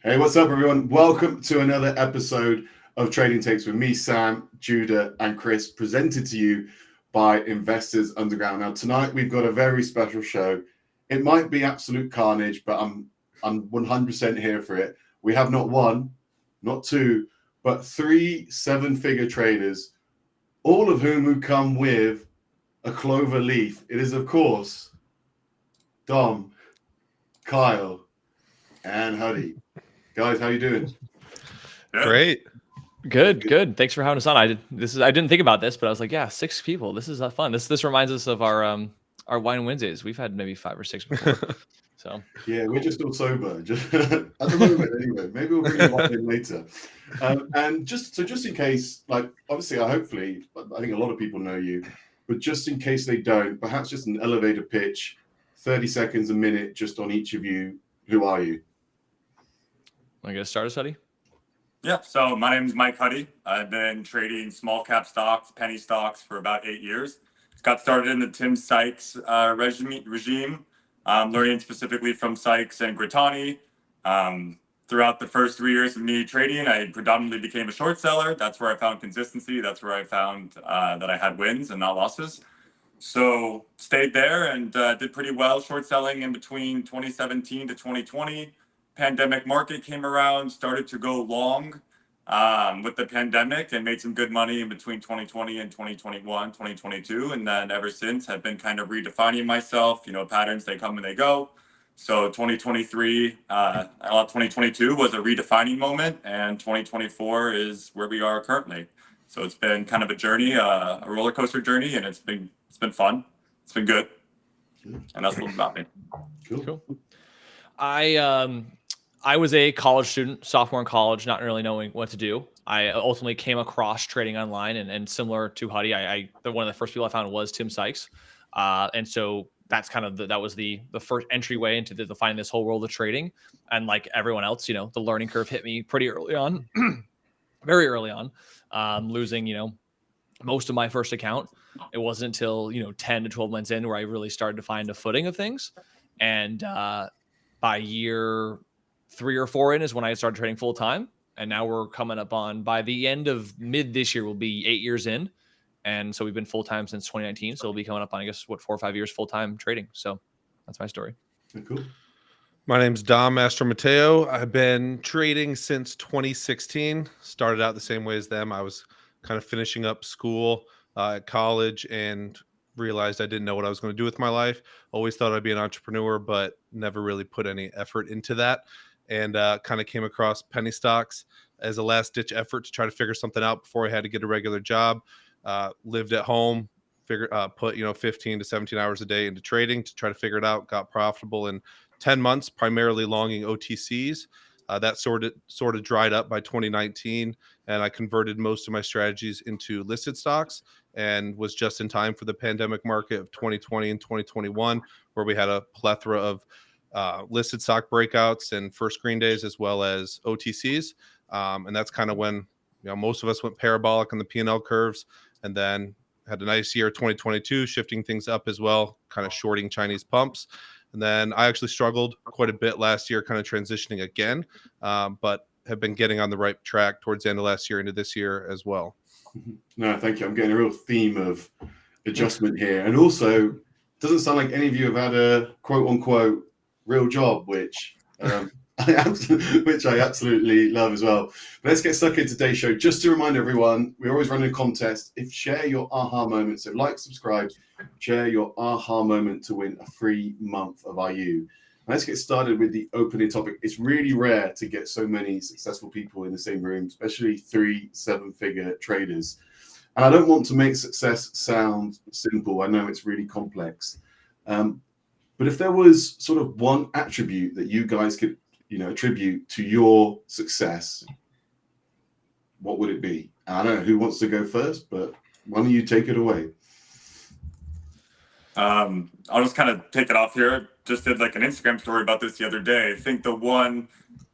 Hey, what's up, everyone? Welcome to another episode of Trading Takes with me, Sam, Judah, and Chris, presented to you by Investors Underground. Now, tonight we've got a very special show. It might be absolute carnage, but I'm 100% here for it. We have not one, not two, but three seven-figure traders, all of who come with a clover leaf. It is, of course, Dom, Kyle, and Huddie. Guys, how you doing? Great. Good. Thanks for having us on. I didn't think about this, but I was like, yeah, 6 people. This is fun. This reminds us of our wine Wednesdays. We've had maybe 5 or 6 before. So yeah, we're just all sober, just at the moment anyway. Maybe we'll bring it in later. And just in case, like obviously, I think a lot of people know you, but just in case they don't, perhaps just an elevator pitch, 30 seconds, a minute, just on each of you. Who are you? Want to get started, Huddie? Yeah, so my name is Mike Huddie. I've been trading small cap stocks, penny stocks for about 8 years. Got started in the Tim Sykes regime, learning specifically from Sykes and Grittani. Throughout the first 3 years of me trading, I predominantly became a short seller. That's where I found consistency. That's where I found that I had wins and not losses. So stayed there and did pretty well short selling in between 2017 to 2020. Pandemic market came around, started to go long with the pandemic and made some good money in between 2020 and 2021, 2022. And then ever since have been kind of redefining myself, patterns, they come and they go. So 2023, 2022 was a redefining moment, and 2024 is where we are currently. So it's been kind of a journey, a roller coaster journey, and it's been fun. It's been good. And that's a little about me. Cool. I was a college student, sophomore in college, not really knowing what to do. I ultimately came across trading online, and similar to Huddie, one of the first people I found was Tim Sykes, and so that's kind of that was the first entryway into finding this whole world of trading. And like everyone else, the learning curve hit me pretty early on, very early on, losing most of my first account. It wasn't until 10 to 12 months in where I really started to find a footing of things, and by year 3 or 4 in is when I started trading full time. And now we're coming up on, by the end of mid this year, we'll be 8 years in. And so we've been full time since 2019. So we'll be coming up on, 4 or 5 years full time trading. So that's my story. Cool. My name's Dom Mastromatteo. I've been trading since 2016. Started out the same way as them. I was kind of finishing up school at college and realized I didn't know what I was going to do with my life. Always thought I'd be an entrepreneur, but never really put any effort into that. And kind of came across penny stocks as a last ditch effort to try to figure something out before I had to get a regular job. Lived at home, put 15 to 17 hours a day into trading to try to figure it out. Got profitable in 10 months, primarily longing OTCs. That sort of dried up by 2019, and I converted most of my strategies into listed stocks, and was just in time for the pandemic market of 2020 and 2021, where we had a plethora of listed stock breakouts and first screen days as well as OTCs. And that's kind of when most of us went parabolic on the P&L curves, and then had a nice year 2022, shifting things up as well, kind of shorting Chinese pumps. And then I actually struggled quite a bit last year, kind of transitioning again, but have been getting on the right track towards the end of last year into this year as well. No, thank you. I'm getting a real theme of adjustment here. And also, it doesn't sound like any of you have had a quote unquote real job, which I absolutely love as well. But let's get stuck into today's show. Just to remind everyone, we're always running a contest. Share your aha moment. So like, subscribe, share your aha moment to win a free month of IU. Let's get started with the opening topic. It's really rare to get so many successful people in the same room, especially 3 7-figure traders. And I don't want to make success sound simple. I know it's really complex. But if there was sort of one attribute that you guys could, attribute to your success, what would it be? I don't know who wants to go first, but why don't you take it away? I'll just kind of take it off here. Just did like an Instagram story about this the other day. I think the one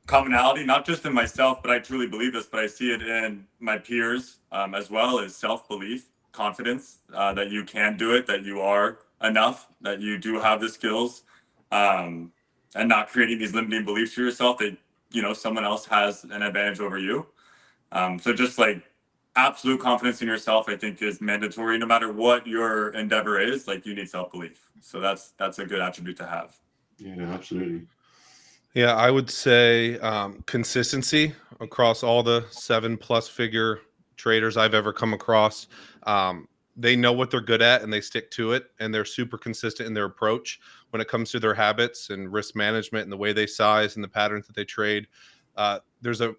commonality, not just in myself, but I truly believe this, but I see it in my peers as well, is self-belief, confidence that you can do it, that you are enough, that you do have the skills, and not creating these limiting beliefs for yourself that someone else has an advantage over you. So just like absolute confidence in yourself, I think, is mandatory no matter what your endeavor is. Like, you need self-belief. So that's a good attribute to have. Yeah, no, absolutely. Yeah, I would say consistency across all the 7+ figure traders I've ever come across. They know what they're good at and they stick to it, and they're super consistent in their approach when it comes to their habits and risk management and the way they size and the patterns that they trade. There's a,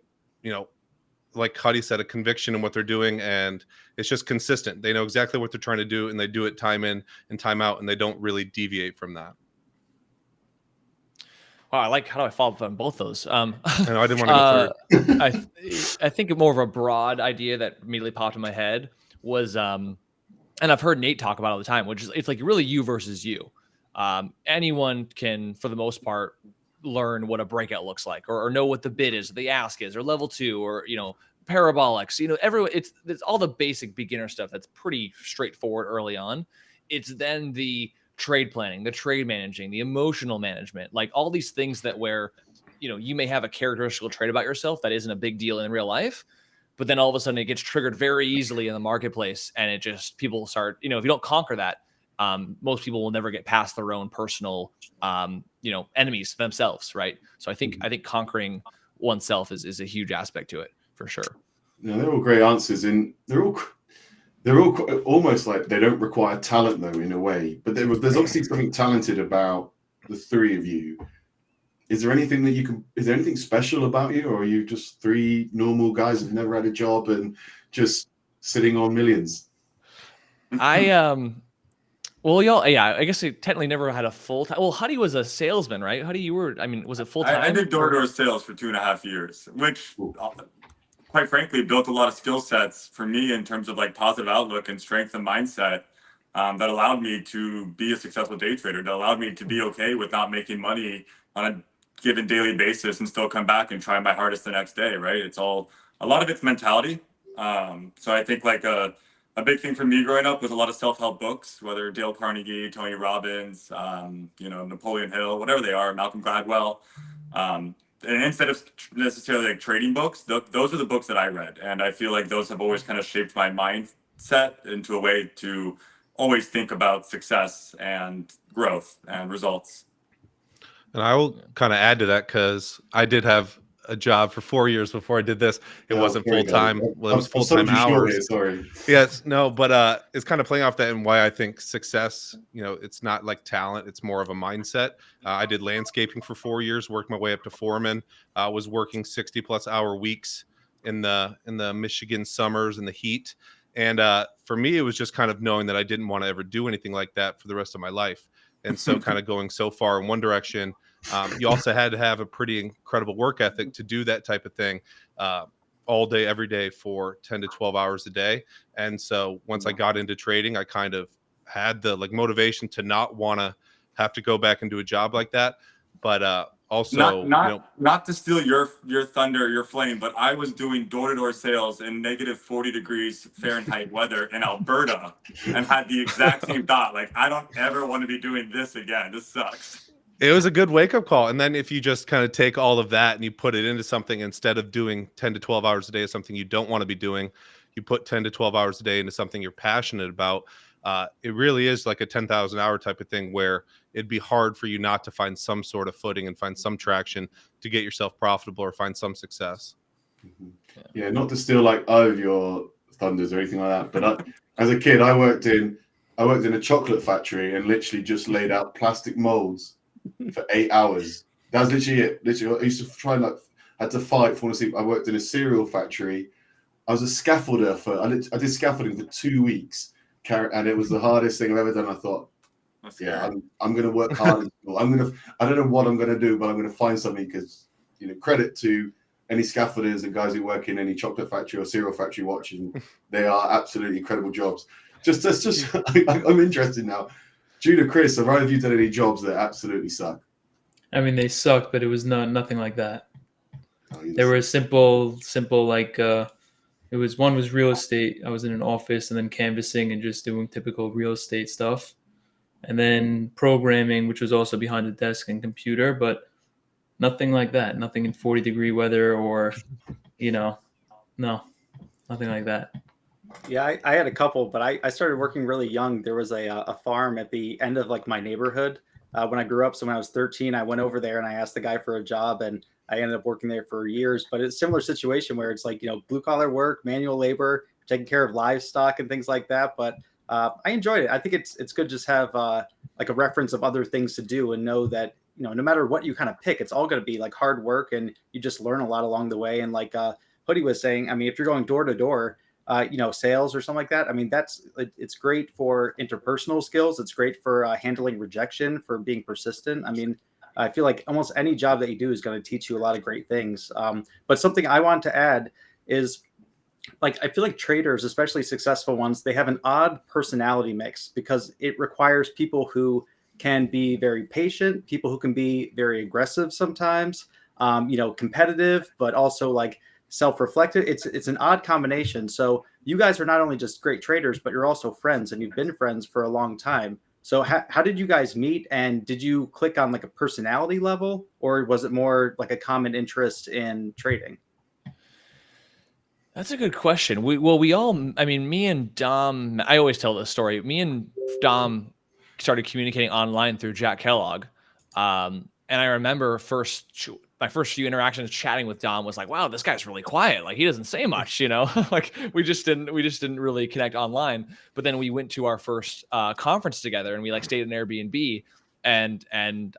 like Huddie said, a conviction in what they're doing, and it's just consistent. They know exactly what they're trying to do, and they do it time in and time out, and they don't really deviate from that. Wow, I like how do I follow up on both those? I know I didn't want to go third. I think more of a broad idea that immediately popped in my head was, and I've heard Nate talk about it all the time, which is it's like really you versus you. Anyone can, for the most part, learn what a breakout looks like, or know what the bid is, or the ask is, or level 2, or parabolics. Everyone, it's all the basic beginner stuff that's pretty straightforward early on. It's then the trade planning, the trade managing, the emotional management, like all these things that where you may have a characteristical trait about yourself that isn't a big deal in real life, but then all of a sudden it gets triggered very easily in the marketplace, and it just people start, if you don't conquer that, most people will never get past their own personal enemies themselves, right? So I think conquering oneself is a huge aspect to it, for sure. Yeah, they're all great answers, and they're all almost like they don't require talent though, in a way. But there's obviously something talented about the three of you. Is there anything is there anything special about you, or are you just three normal guys who've never had a job and just sitting on millions? Well, y'all, yeah, I guess I technically never had a full time. Well, Huddie was a salesman, right? Huddie, was it full time? I did door-to-door sales for 2.5 years, which quite frankly built a lot of skill sets for me in terms of like positive outlook and strength and mindset, that allowed me to be a successful day trader, that allowed me to be okay with not making money on a given daily basis and still come back and try my hardest the next day, right? A lot of it's mentality. So I think like a big thing for me growing up was a lot of self-help books, whether Dale Carnegie, Tony Robbins, Napoleon Hill, whatever they are, Malcolm Gladwell. And instead of necessarily like trading books, those are the books that I read. And I feel like those have always kind of shaped my mindset into a way to always think about success and growth and results. And I will kind of add to that, because I did have a job for 4 years before I did this. It wasn't full time. Well, it was full time hours. Sorry. Yes, no, but it's kind of playing off that, and why I think success, it's not like talent, it's more of a mindset. I did landscaping for 4 years, worked my way up to foreman. Was working 60+ hour weeks in the Michigan summers and the heat. And for me, it was just kind of knowing that I didn't want to ever do anything like that for the rest of my life. And so kind of going so far in one direction. You also had to have a pretty incredible work ethic to do that type of thing all day, every day for 10 to 12 hours a day. And so once I got into trading, I kind of had the motivation to not want to have to go back and do a job like that. But also, not to steal your thunder, your flame, but I was doing door-to-door sales in -40°F weather in Alberta and had the exact same thought. Like, I don't ever want to be doing this again. This sucks. It was a good wake-up call. And then if you just kind of take all of that and you put it into something, instead of doing 10 to 12 hours a day of something you don't want to be doing, you put 10 to 12 hours a day into something you're passionate about. It really is like a 10,000 hour type of thing, where it'd be hard for you not to find some sort of footing and find some traction to get yourself profitable or find some success. Mm-hmm. Yeah, not to steal your thunders or anything like that, but as a kid, I worked in a chocolate factory and literally just laid out plastic molds for 8 hours. That was literally it. Literally, I used to try and had to fight for sleep. I worked in a cereal factory. I was a scaffolder I did scaffolding for 2 weeks, and it was the hardest thing I've ever done. I thought, I'm going to work hard. I don't know what I'm going to do, but I'm going to find something, because credit to any scaffolders and guys who work in any chocolate factory or cereal factory watching. They are absolutely incredible jobs. I'm interested now. Judah, Chris, have either of you done any jobs that absolutely suck? I mean, they sucked, but it was nothing like that. They were simple, like it was one was real estate. I was in an office and then canvassing and just doing typical real estate stuff. And then programming, which was also behind the desk and computer. But Nothing like that. Nothing in 40-degree weather or, no, nothing like that. Yeah, I had a couple, but I started working really young. There was a farm at the end of like my neighborhood when I grew up. So when I was 13, I went over there and I asked the guy for a job, and I ended up working there for years. But it's a similar situation where it's like, blue collar work, manual labor, taking care of livestock and things like that. But I enjoyed it. I think it's good to just have like a reference of other things to do and know that, no matter what you kind of pick, it's all going to be like hard work, and you just learn a lot along the way. And like Hoodie was saying, I mean, if you're going door to door, sales or something like that. I mean, it's great for interpersonal skills. It's great for handling rejection, for being persistent. I mean, I feel like almost any job that you do is going to teach you a lot of great things. But something I want to add is, like, I feel like traders, especially successful ones, they have an odd personality mix because it requires people who can be very patient, people who can be very aggressive sometimes, competitive, but also like self-reflective. It's an odd combination. So you guys are not only just great traders, but you're also friends, and you've been friends for a long time. So how did you guys meet, and did you click on like a personality level, or was it more like a common interest in trading? That's a good question. Me and Dom, I always tell this story. Me and Dom started communicating online through Jack Kellogg. And I remember my first few interactions chatting with Dom was like, wow, this guy's really quiet. Like, he doesn't say much, like we just didn't really connect online. But then we went to our first conference together, and we like stayed in an Airbnb, and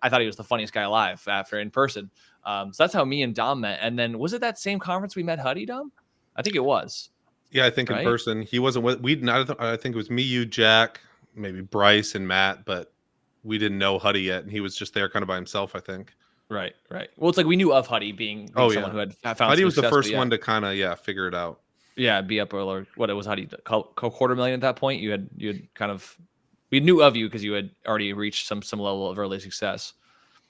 I thought he was the funniest guy alive after in person. So that's how me and Dom met. And then was it that same conference we met Huddie, Dom? I think it was. Yeah, I think in person. He wasn't with. I think it was me, you, Jack, maybe Bryce and Matt, but we didn't know Huddie yet, and he was just there kind of by himself, I think. Right. Well, it's like we knew of Huddie being someone who had found Huddie was the success, first one to kind of figure it out. Yeah, be up or what it was. Huddie, $250,000 at that point. You had kind of, we knew of you because you had already reached some level of early success.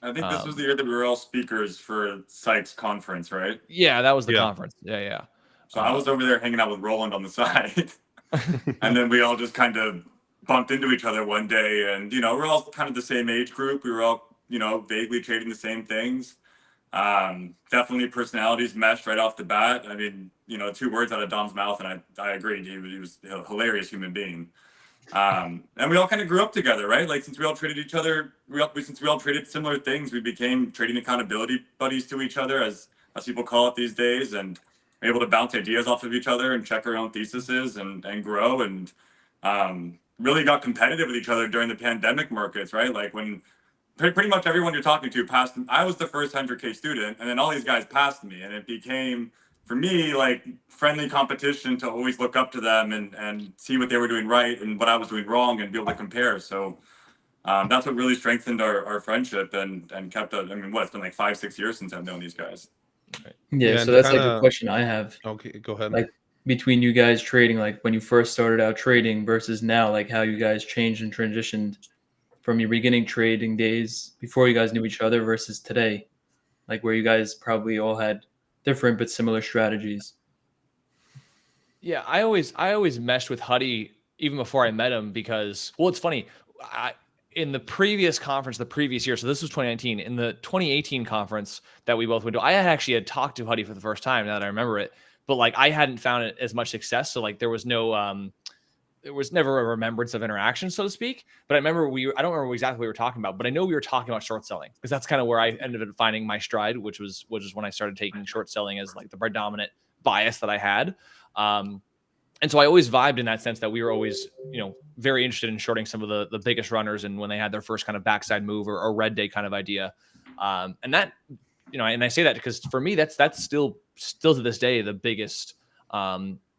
I think this was the year that we were all speakers for Sykes conference, right? Yeah, that was the conference. Yeah. So I was over there hanging out with Roland on the side, and then we all just kind of bumped into each other one day, and we're all kind of the same age group. We were all vaguely trading the same things. Definitely personalities meshed right off the bat. I mean, 2 words out of Dom's mouth, and I agreed. He was a hilarious human being. And we all kind of grew up together, right? Like, since we all traded each other, since we all traded similar things, we became trading accountability buddies to each other, as people call it these days, and we're able to bounce ideas off of each other and check our own theses and grow, and really got competitive with each other during the pandemic markets, right? Like, when pretty much everyone you're talking to passed. I was the first 100K student, and then all these guys passed me, and it became, for me, like friendly competition to always look up to them and see what they were doing right and what I was doing wrong and be able to compare. So that's what really strengthened our friendship and kept us. I mean, it's been like 5-6 years since I've known these guys. Right. Yeah, so that's like a question I have. Okay, go ahead. Like, between you guys trading, like when you first started out trading versus now, like how you guys changed and transitioned from your beginning trading days before you guys knew each other versus today, like where you guys probably all had different but similar strategies. Yeah, I always meshed with Huddie even before I met him because, well, it's funny. In the previous conference, the previous year, so this was 2019, in the 2018 conference that we both went to, I had talked to Huddie for the first time, now that I remember it, but like I hadn't found it as much success. So like there was never a remembrance of interaction, so to speak. But I don't remember exactly what we were talking about, but I know we were talking about short selling because that's kind of where I ended up finding my stride, which is when I started taking short selling as like the predominant bias that I had. And so I always vibed in that sense that we were always, very interested in shorting some of the biggest runners and when they had their first kind of backside move or red day kind of idea. And that, and I say that because for me, that's still to this day, the biggest,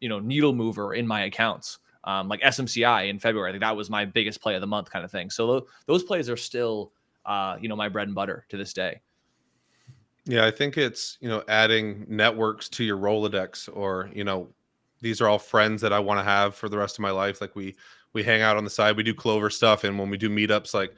needle mover in my accounts. Like SMCI in February, like that was my biggest play of the month kind of thing. So those plays are still, my bread and butter to this day. Yeah, I think it's, adding networks to your Rolodex, or, these are all friends that I want to have for the rest of my life. Like we hang out on the side, we do Clover stuff. And when we do meetups, like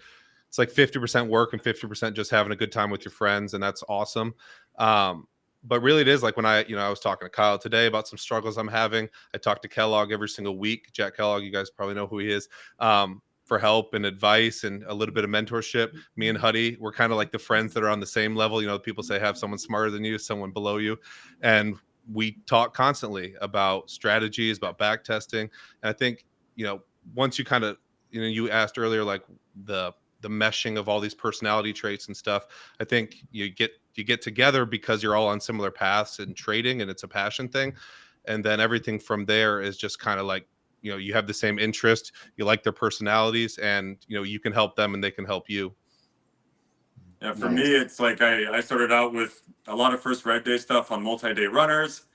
it's like 50% work and 50% just having a good time with your friends. And that's awesome. But really it is like when I was talking to Kyle today about some struggles I'm having. I talk to Kellogg every single week. Jack Kellogg, you guys probably know who he is. From for help and advice and a little bit of mentorship. Me and Huddie, we're kind of like the friends that are on the same level. You know, people say have someone smarter than you, someone below you, and we talk constantly about strategies, about back testing. And I think, you know, once you kind of, you know, you asked earlier, like the meshing of all these personality traits and stuff. I think you get together because you're all on similar paths in trading, and it's a passion thing. And then everything from there is just kind of like, you know, you have the same interest, you like their personalities, and, you know, you can help them and they can help you. Yeah, for me, it's like I started out with a lot of first red day stuff on multi-day runners.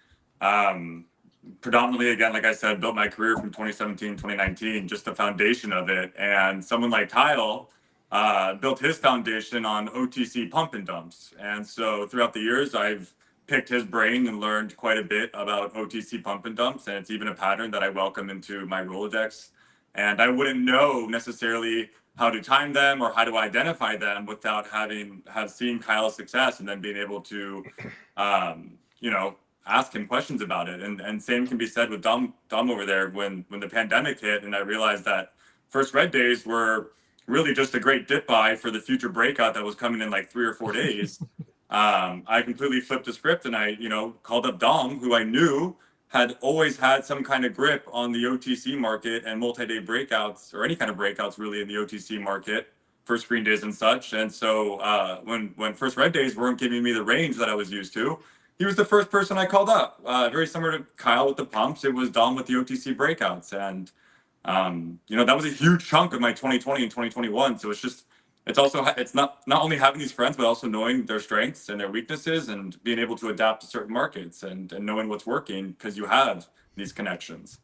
Predominantly, again, like I said, built my career from 2017, 2019, just the foundation of it. And someone like Kyle built his foundation on OTC pump and dumps. And so throughout the years, I've picked his brain and learned quite a bit about OTC pump and dumps. And it's even a pattern that I welcome into my Rolodex. And I wouldn't know necessarily how to time them or how to identify them without have seen Kyle's success and then being able to, you know, ask him questions about it. And same can be said with Dom over there when the pandemic hit, and I realized that first red days were really just a great dip buy for the future breakout that was coming in like 3 or 4 days. I completely flipped the script, and I, you know, called up Dom, who I knew had always had some kind of grip on the OTC market and multi-day breakouts, or any kind of breakouts really in the OTC market for screen days and such. And so when first red days weren't giving me the range that I was used to, he was the first person I called up. Very similar to Kyle with the pumps, it was Dom with the OTC breakouts. And you know, that was a huge chunk of my 2020 and 2021. So it's not only having these friends, but also knowing their strengths and their weaknesses and being able to adapt to certain markets and knowing what's working because you have these connections.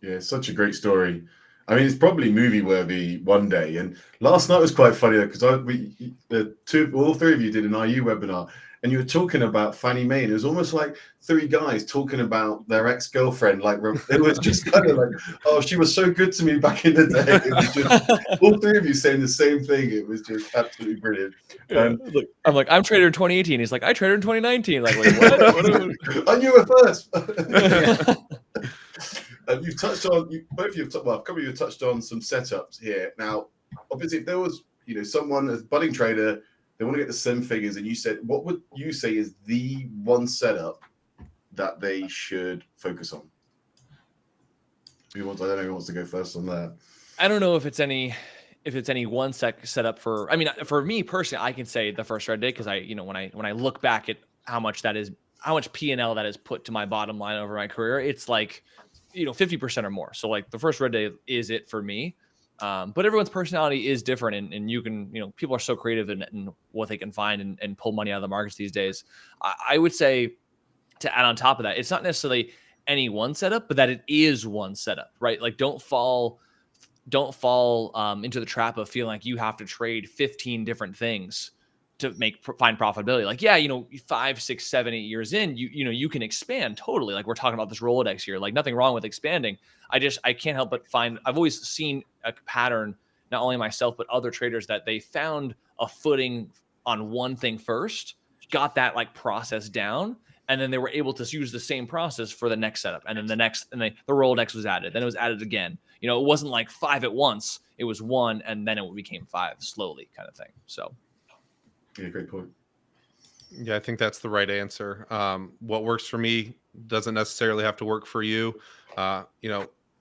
Yeah, it's such a great story. I mean, it's probably movie worthy one day. And last night was quite funny because all three of you did an IU webinar, and you were talking about Fannie Mae, and it was almost like three guys talking about their ex-girlfriend. Like, it was just kind of like, oh, she was so good to me back in the day. It was just all three of you saying the same thing. It was just absolutely brilliant. Look, I'm like, I'm traded in 2018. He's like, I traded in 2019. Like, wait, what? I knew it first. You've touched on, both of you have, well, a couple of you have touched on some setups here. Now, obviously, if there was, you know, someone as a budding trader, they want to get the same figures, and you said, what would you say is the one setup that they should focus on? I don't know who wants to go first on that. I don't know if it's any one setup for. I mean, for me personally, I can say the first red day because when I look back at how much P&L that is put to my bottom line over my career, it's like, 50% or more. So like the first red day is it for me. But everyone's personality is different, and you can, people are so creative in what they can find and pull money out of the markets these days. I would say, to add on top of that, it's not necessarily any one setup, but that it is one setup, right? Like don't fall into the trap of feeling like you have to trade 15 different things to find profitability. Like, yeah, 5, 6, 7, 8 years in, you can expand totally. Like we're talking about this Rolodex here, like nothing wrong with expanding. I can't help but I've always seen a pattern, not only myself, but other traders, that they found a footing on one thing first, got that like process down, and then they were able to use the same process for the next setup. And then the Rolodex was added. Then it was added again. It wasn't like 5 at once. It was 1, and then it became 5 slowly, kind of thing. So. Yeah, great point. Yeah, I think that's the right answer. What works for me doesn't necessarily have to work for you.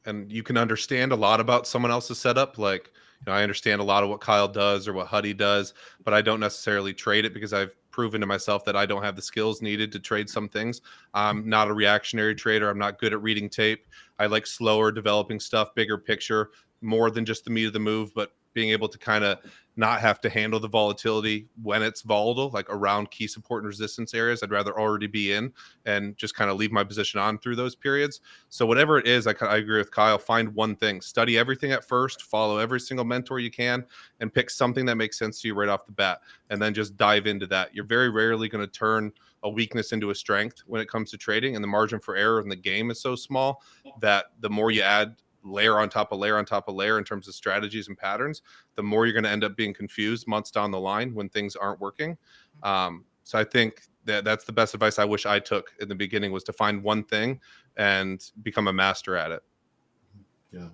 And you can understand a lot about someone else's setup. Like, I understand a lot of what Kyle does or what Huddie does, but I don't necessarily trade it because I've proven to myself that I don't have the skills needed to trade some things. I'm not a reactionary trader. I'm not good at reading tape. I like slower developing stuff, bigger picture, more than just the meat of the move, but being able to kind of not have to handle the volatility when it's volatile, like around key support and resistance areas. I'd rather already be in and just kind of leave my position on through those periods. So whatever it is, I agree with Kyle. Find one thing, study everything at first, follow every single mentor you can, and pick something that makes sense to you right off the bat, and then just dive into that. You're very rarely going to turn a weakness into a strength when it comes to trading, and the margin for error in the game is so small that the more you add layer on top of layer on top of layer in terms of strategies and patterns, the more you're going to end up being confused months down the line when things aren't working. So I think that's the best advice I wish I took in the beginning, was to find one thing and become a master at it. Yeah.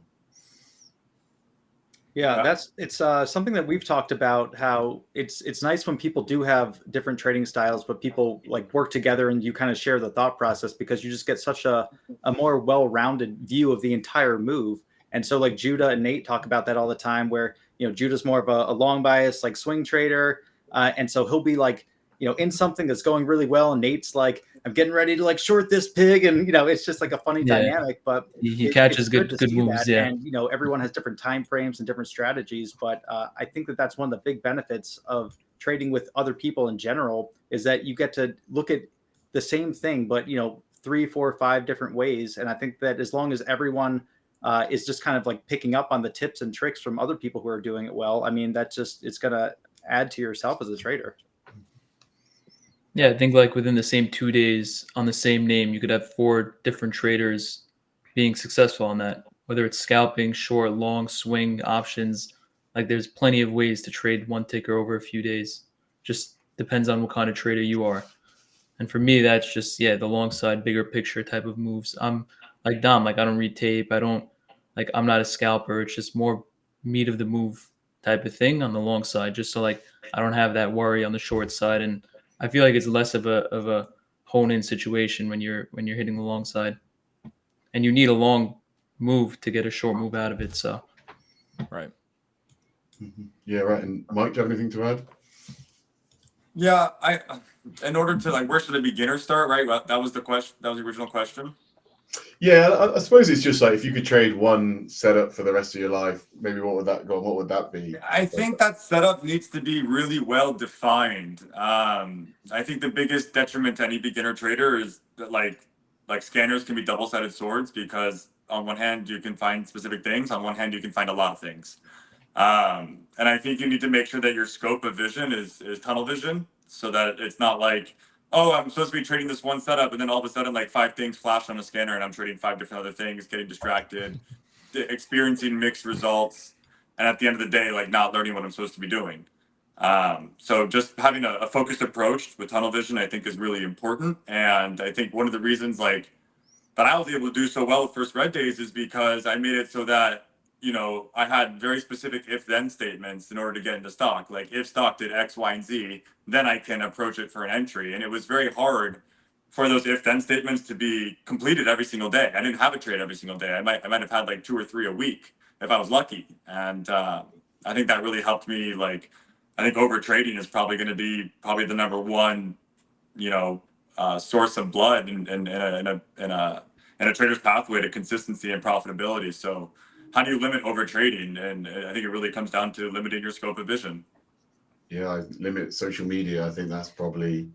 Yeah, it's something that we've talked about, how it's nice when people do have different trading styles, but people like work together and you kind of share the thought process, because you just get such a more well-rounded view of the entire move. And so like Judah and Nate talk about that all the time, where Judah's more of a long bias like swing trader, and so he'll be like in something that's going really well, and Nate's like, I'm getting ready to like short this pig, and it's just like a funny dynamic. But he catches it's good moves, that. And everyone has different time frames and different strategies, but I think that that's one of the big benefits of trading with other people in general, is that you get to look at the same thing, but 3, 4, 5 different ways. And I think that as long as everyone is just kind of like picking up on the tips and tricks from other people who are doing it well, I mean, it's gonna add to yourself as a trader. Yeah, I think like within the same 2 days on the same name, you could have 4 different traders being successful on that, whether it's scalping, short, long, swing, options. Like there's plenty of ways to trade one ticker over a few days. Just depends on what kind of trader you are. And for me, that's just, the long side, bigger picture type of moves. I'm like Dom, like I don't read tape. I'm not a scalper. It's just more meat of the move type of thing on the long side, just so like I don't have that worry on the short side. And I feel like it's less of a hone in situation when you're hitting the long side, and you need a long move to get a short move out of it. So, Right. Yeah, right. And Mike, do you have anything to add? Yeah, in order to like, where should a beginner start? Right. Well, that was the question. That was the original question. Yeah, I suppose it's just like, if you could trade one setup for the rest of your life, maybe what would that be? I think that setup needs to be really well defined. I think the biggest detriment to any beginner trader is that like scanners can be double-sided swords, because on one hand you can find specific things, on one hand you can find a lot of things. And I think you need to make sure that your scope of vision is tunnel vision, so that it's not like, oh, I'm supposed to be trading this one setup, and then all of a sudden like 5 things flash on a scanner and I'm trading 5 different other things, getting distracted, experiencing mixed results, and at the end of the day, like not learning what I'm supposed to be doing. So just having a focused approach with tunnel vision, I think, is really important. And I think one of the reasons like that I was able to do so well with first red days is because I made it so that I had very specific if-then statements in order to get into stock. Like, if stock did X, Y, and Z, then I can approach it for an entry. And it was very hard for those if-then statements to be completed every single day. I didn't have a trade every single day. I might have had like 2 or 3 a week if I was lucky. And I think that really helped me. Like, I think over trading is probably going to be the number one, source of blood in a trader's pathway to consistency and profitability. So how do you limit over trading? And I think it really comes down to limiting your scope of vision. Yeah, I limit social media. I think that's probably,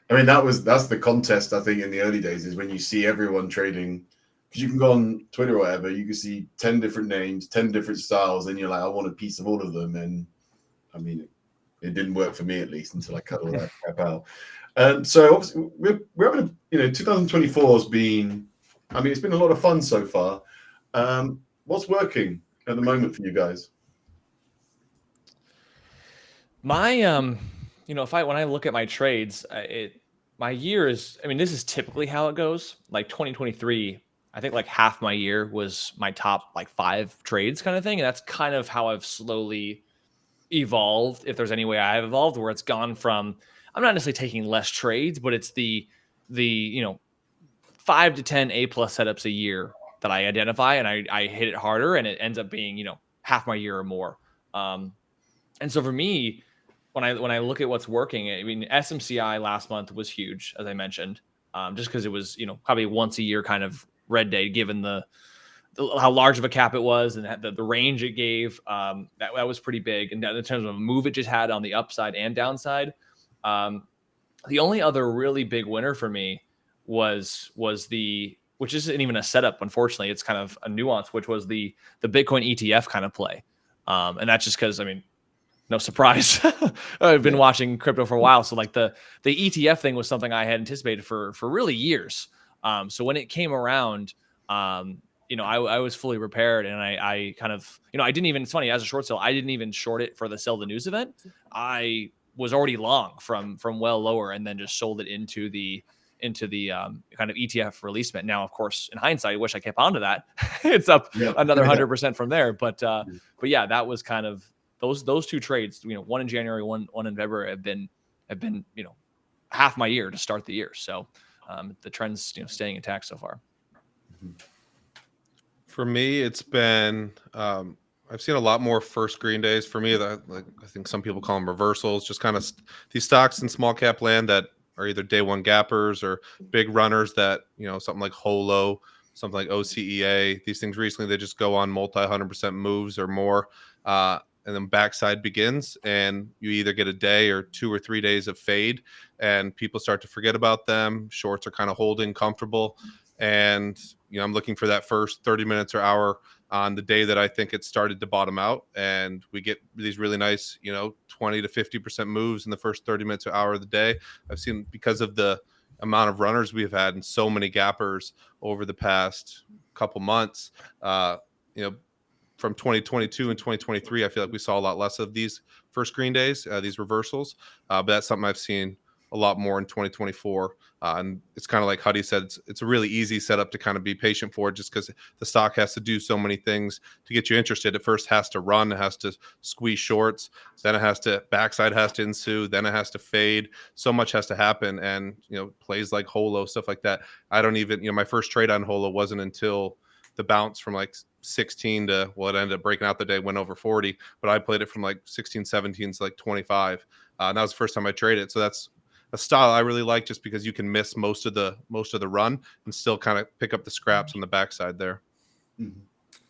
I mean, that's the contest, I think, in the early days, is when you see everyone trading, because you can go on Twitter or whatever, you can see 10 different names, 10 different styles, and you're like, I want a piece of all of them. And I mean, it didn't work for me, at least, until I cut all that crap out. So obviously we're having 2024 has been, I mean, it's been a lot of fun so far. What's working at the moment for you guys? My when I look at my trades, my year is, I mean, this is typically how it goes. Like 2023, I think like half my year was my top like 5 trades kind of thing, and that's kind of how I've slowly evolved, if there's any way I have evolved, where it's gone from, I'm not necessarily taking less trades, but it's the 5 to 10 A+ setups a year that I identify, and I hit it harder, and it ends up being half my year or more. And so for me, when I look at what's working, I mean, SMCI last month was huge, as I mentioned, just because it was probably once a year kind of red day, given the how large of a cap it was and the range it gave. That was pretty big, and in terms of a move it just had on the upside and downside. The only other really big winner for me was which isn't even a setup, unfortunately, it's kind of a nuance, which was the Bitcoin ETF kind of play. And that's just because, I mean, no surprise. I've been watching crypto for a while. So like the ETF thing was something I had anticipated for really years. So when it came around, I was fully prepared, and I kind of, I didn't even, it's funny, as a short sale, I didn't even short it for the sell the news event. I was already long from well lower, and then just sold it into the into the kind of ETF releasement. Now, of course, in hindsight, I wish I kept onto that. It's up another 100% from there. But yeah, that was kind of those two trades. One in January, one in February have been half my year to start the year. So the trend's staying intact so far. For me, it's been I've seen a lot more first green days. For me, I think some people call them reversals, just kind of these stocks in small cap land that are either day one gappers or big runners that, something like Holo, something like OCEA, these things recently, they just go on multi 100% moves or more. And then backside begins, and you either get a day or 2 or 3 days of fade, and people start to forget about them. Shorts are kind of holding comfortable. And, I'm looking for that first 30 minutes or hour on the day that I think it started to bottom out. And we get these really nice, 20 to 50% moves in the first 30 minutes or hour of the day. I've seen, because of the amount of runners we've had and so many gappers over the past couple months, from 2022 and 2023, I feel like we saw a lot less of these first green days, these reversals. But that's something I've seen a lot more in 2024. And it's kind of like Huddie said, it's a really easy setup to kind of be patient for, just because the stock has to do so many things to get you interested. It first has to run, it has to squeeze shorts, then it has to, backside has to ensue, then it has to fade. So much has to happen. And, plays like Holo, stuff like that. I don't even, my first trade on Holo wasn't until the bounce from like 16 to, well, it ended up breaking out the day, went over 40, but I played it from like 16, 17 to like 25. And that was the first time I traded. So that's a style I really like, just because you can miss most of the run and still kind of pick up the scraps on the backside there. Mm-hmm.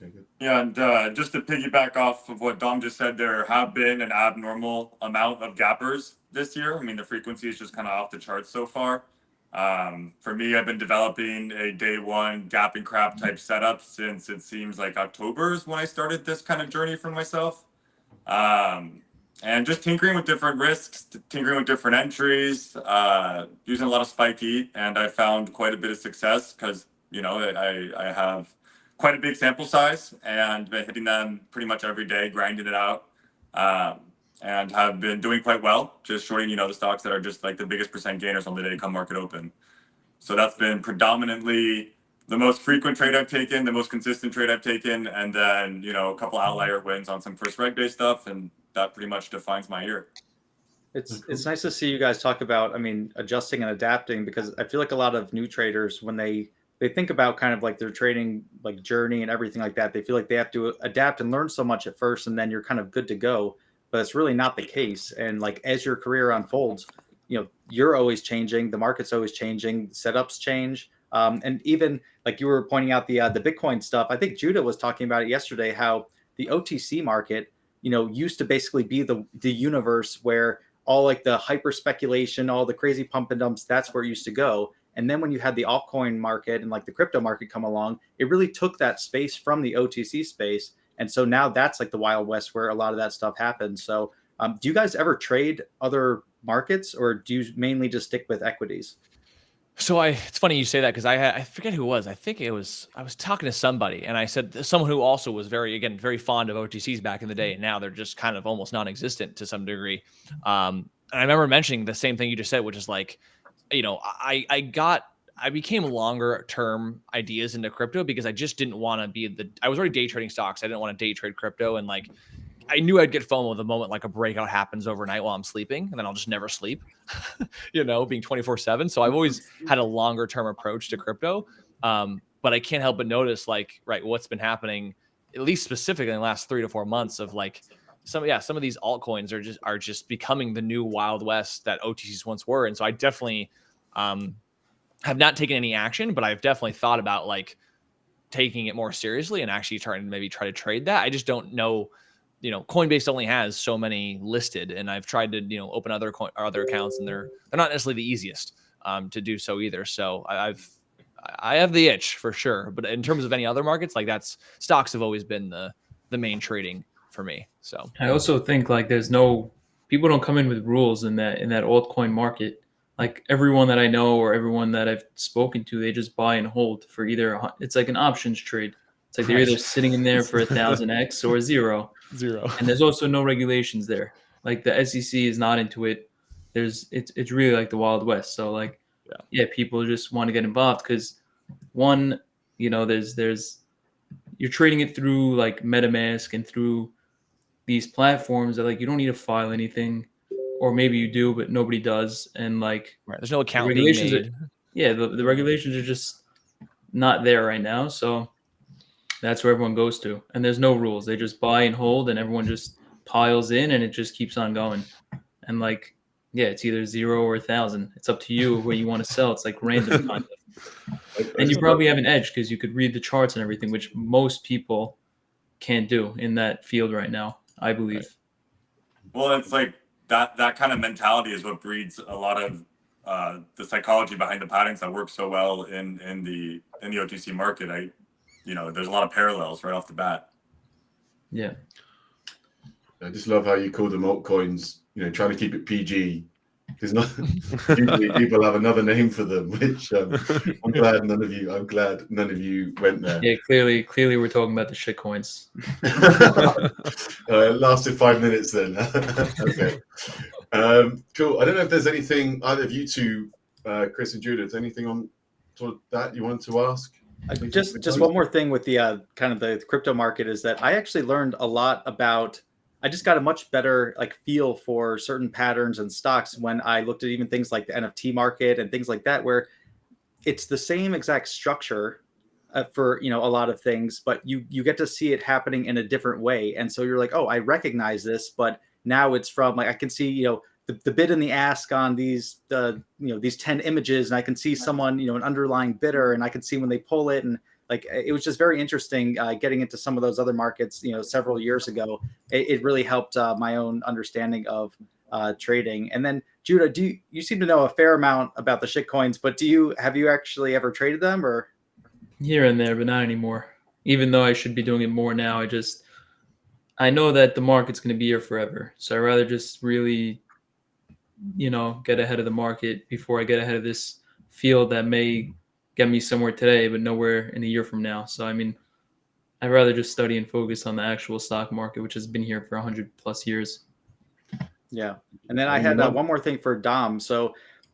Okay, good. Yeah, and just to piggyback off of what Dom just said, there have been an abnormal amount of gappers this year. I mean, the frequency is just kind of off the charts so far. For me, I've been developing a day one gap and crap type setup since it seems like October is when I started this kind of journey for myself. And just tinkering with different risks, tinkering with different entries, using a lot of spike eat, and I found quite a bit of success because, I have quite a big sample size and been hitting them pretty much every day, grinding it out, and have been doing quite well, just shorting, the stocks that are just like the biggest percent gainers on the day come market open. So that's been predominantly the most frequent trade I've taken, the most consistent trade I've taken, and then, a couple outlier wins on some first reg based stuff, and that pretty much defines my year. It's nice to see you guys talk about, adjusting and adapting, because I feel like a lot of new traders, when they think about kind of like their trading like journey and everything like that, they feel like they have to adapt and learn so much at first, and then you're kind of good to go. But it's really not the case. And like, as your career unfolds, you're always changing, the market's always changing, setups change. And even like you were pointing out the Bitcoin stuff, I think Judah was talking about it yesterday, how the OTC market, used to basically be the universe where all like the hyper speculation, all the crazy pump and dumps, that's where it used to go. And then when you had the altcoin market and like the crypto market come along, it really took that space from the OTC space. And so now that's like the Wild West where a lot of that stuff happens. So do you guys ever trade other markets, or do you mainly just stick with equities? So it's funny you say that, because I forget who it was. I think I was talking to somebody, and I said someone who also was very fond of OTCs back in the day, and now they're just kind of almost non-existent to some degree. And I remember mentioning the same thing you just said, which is like, I became longer term ideas into crypto because I just didn't want to be I was already day trading stocks. I didn't want to day trade crypto, and like, I knew I'd get FOMO the moment like a breakout happens overnight while I'm sleeping, and then I'll just never sleep, being 24/7. So I've always had a longer term approach to crypto. But I can't help but notice what's been happening, at least specifically in the last 3 to 4 months, of like some of these altcoins are just becoming the new Wild West that OTCs once were. And so I definitely have not taken any action, but I've definitely thought about like taking it more seriously and actually try to trade that. I just don't know. Coinbase only has so many listed, and I've tried to, open other accounts, and they're not necessarily the easiest to do so either. So I have the itch for sure. But in terms of any other markets, like stocks have always been the main trading for me. So I also think like people don't come in with rules in that altcoin market. Like everyone that I know or everyone that I've spoken to, they just buy and hold for it's like an options trade. It's like they're either sitting in there for 1,000x or zero. And there's also no regulations there. Like the SEC is not into it. It's really like the Wild West. So like yeah, people just want to get involved because one, there's you're trading it through like MetaMask and through these platforms that like you don't need to file anything, or maybe you do, but nobody does, and like There's no the account being regulations made. the regulations are just not there right now, so that's where everyone goes to, and there's no rules. They just buy and hold, and everyone just piles in, and it just keeps on going. And like, yeah, it's either 0 or 1,000. It's up to you what you want to sell. It's like random kind of. And you probably have an edge because you could read the charts and everything, which most people can't do in that field right now, I believe. Well, it's like that kind of mentality is what breeds a lot of the psychology behind the patterns that work so well in the OTC market. There's a lot of parallels right off the bat. Yeah. I just love how you call them altcoins, trying to keep it PG, because usually people have another name for them, which I'm glad none of you went there. Yeah, clearly we're talking about the shit coins. It lasted 5 minutes then. Okay. Cool. I don't know if there's anything, either of you two, Chris and Judith, anything on sort of that you want to ask? Just one more thing with the kind of the crypto market is that I actually learned a lot about. I just got a much better like feel for certain patterns and stocks when I looked at even things like the NFT market and things like that, where it's the same exact structure for a lot of things, but you get to see it happening in a different way, and so you're like, oh, I recognize this, but now it's from like I can see the bid and the ask on these these 10 images, and I can see someone an underlying bidder, and I can see when they pull it, and like it was just very interesting getting into some of those other markets several years ago. It really helped my own understanding of trading. And then Judah, you seem to know a fair amount about the shitcoins, but have you actually ever traded them? Or here and there, but not anymore, even though I should be doing it more now. I know that the market's going to be here forever, so I'd rather just really get ahead of the market before I get ahead of this field that may get me somewhere today but nowhere in a year from now. So I mean, I'd rather just study and focus on the actual stock market, which has been here for 100+ years. Yeah. And then I had one more thing for Dom. So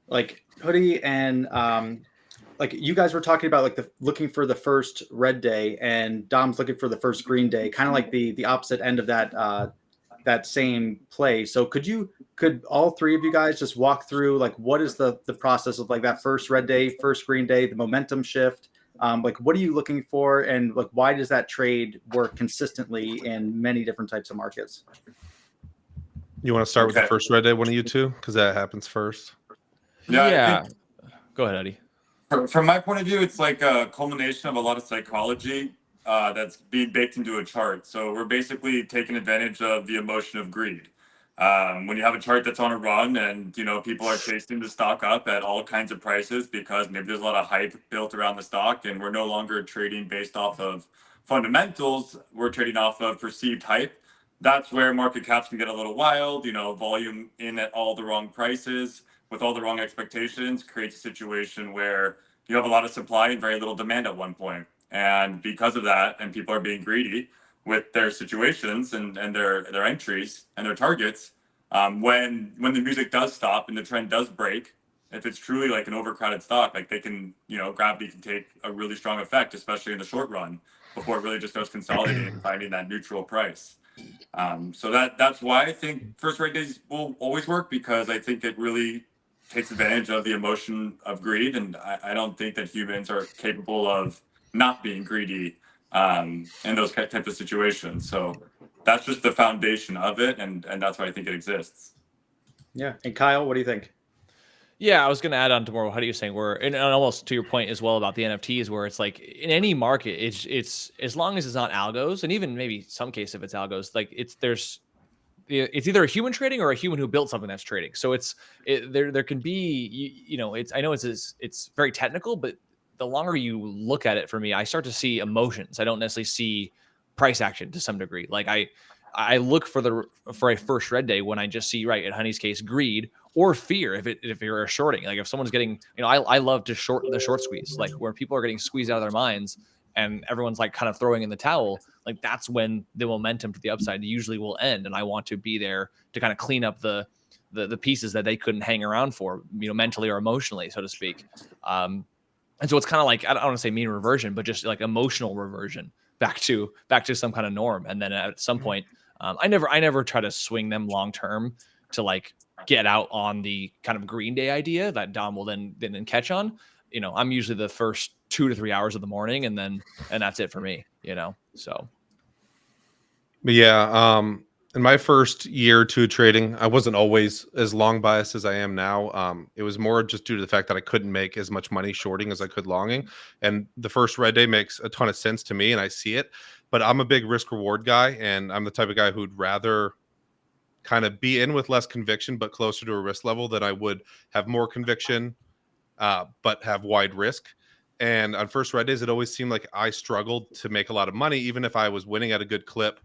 like Huddie and like you guys were talking about like looking for the first red day, and Dom's looking for the first green day, kind of like the opposite end of that same play. So could all three of you guys just walk through like what is the process of like that first red day, first green day, the momentum shift? Like what are you looking for, and like why does that trade work consistently in many different types of markets? You want to start with the first red day, one of you two, because that happens first? Yeah. Go ahead, Eddie. From my point of view, it's like a culmination of a lot of psychology that's being baked into a chart. So we're basically taking advantage of the emotion of greed. When you have a chart that's on a run and people are chasing the stock up at all kinds of prices because maybe there's a lot of hype built around the stock, and we're no longer trading based off of fundamentals, we're trading off of perceived hype. That's where market caps can get a little wild. Volume in at all the wrong prices with all the wrong expectations creates a situation where you have a lot of supply and very little demand at one point. And because of that, and people are being greedy with their situations and their entries and their targets, when the music does stop and the trend does break, if it's truly like an overcrowded stock, like gravity can take a really strong effect, especially in the short run, before it really just starts consolidating and finding that neutral price. So that's why I think first rate days will always work, because I think it really takes advantage of the emotion of greed, and I don't think that humans are capable of not being greedy in those types of situations. So that's just the foundation of it, and that's why I think it exists. Yeah. And Kyle, what do you think? Yeah, I was going to add on to more what are you saying, and almost to your point as well about the NFTs, where it's like in any market, it's as long as it's not algos, and even maybe some case if it's algos, like it's either a human trading or a human who built something that's trading. So there can be I know it's very technical, but the longer you look at it, for me, I start to see emotions. I don't necessarily see price action to some degree. Like I look for a first red day when I just see, right, in Honey's case, greed or fear. If you're shorting, like if someone's getting, I love to short the short squeeze, like where people are getting squeezed out of their minds and everyone's like kind of throwing in the towel. Like that's when the momentum to the upside usually will end. And I want to be there to kind of clean up the the pieces that they couldn't hang around for, mentally or emotionally, so to speak. And so it's kind of like, I don't want to say mean reversion, but just like emotional reversion back to some kind of norm. And then at some point, I never try to swing them long term to like get out on the kind of Green Day idea that Dom will then catch on. I'm usually the first 2 to 3 hours of the morning, and that's it for me. So. But yeah, in my first year or two of trading, I wasn't always as long biased as I am now. It was more just due to the fact that I couldn't make as much money shorting as I could longing. And the first red day makes a ton of sense to me, and I see it. But I'm a big risk reward guy, and I'm the type of guy who'd rather kind of be in with less conviction, but closer to a risk level than I would have more conviction, but have wide risk. And on first red days, it always seemed like I struggled to make a lot of money, even if I was winning at a good clip,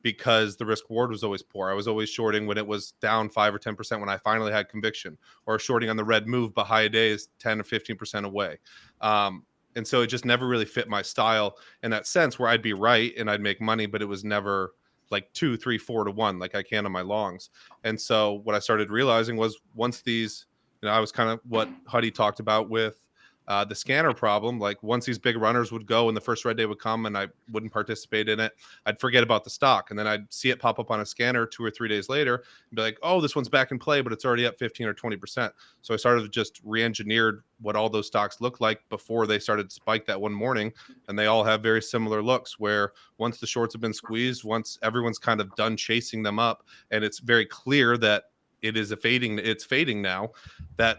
because the risk reward was always poor. I was always shorting when it was down 5 or 10% when I finally had conviction, or shorting on the red move, but high days 10 or 15% away. And so it just never really fit my style in that sense, where I'd be right and I'd make money, but it was never like 2, 3, 4 to 1 like I can on my longs. And so what I started realizing was, once these, I was kind of what Huddie talked about with the scanner problem. Like, once these big runners would go and the first red day would come and I wouldn't participate in it, I'd forget about the stock. And then I'd see it pop up on a scanner 2 or 3 days later and be like, oh, this one's back in play, but it's already up 15 or 20%. So I started to just re-engineered what all those stocks looked like before they started to spike that one morning. And they all have very similar looks, where once the shorts have been squeezed, once everyone's kind of done chasing them up, and it's very clear that it's fading now, that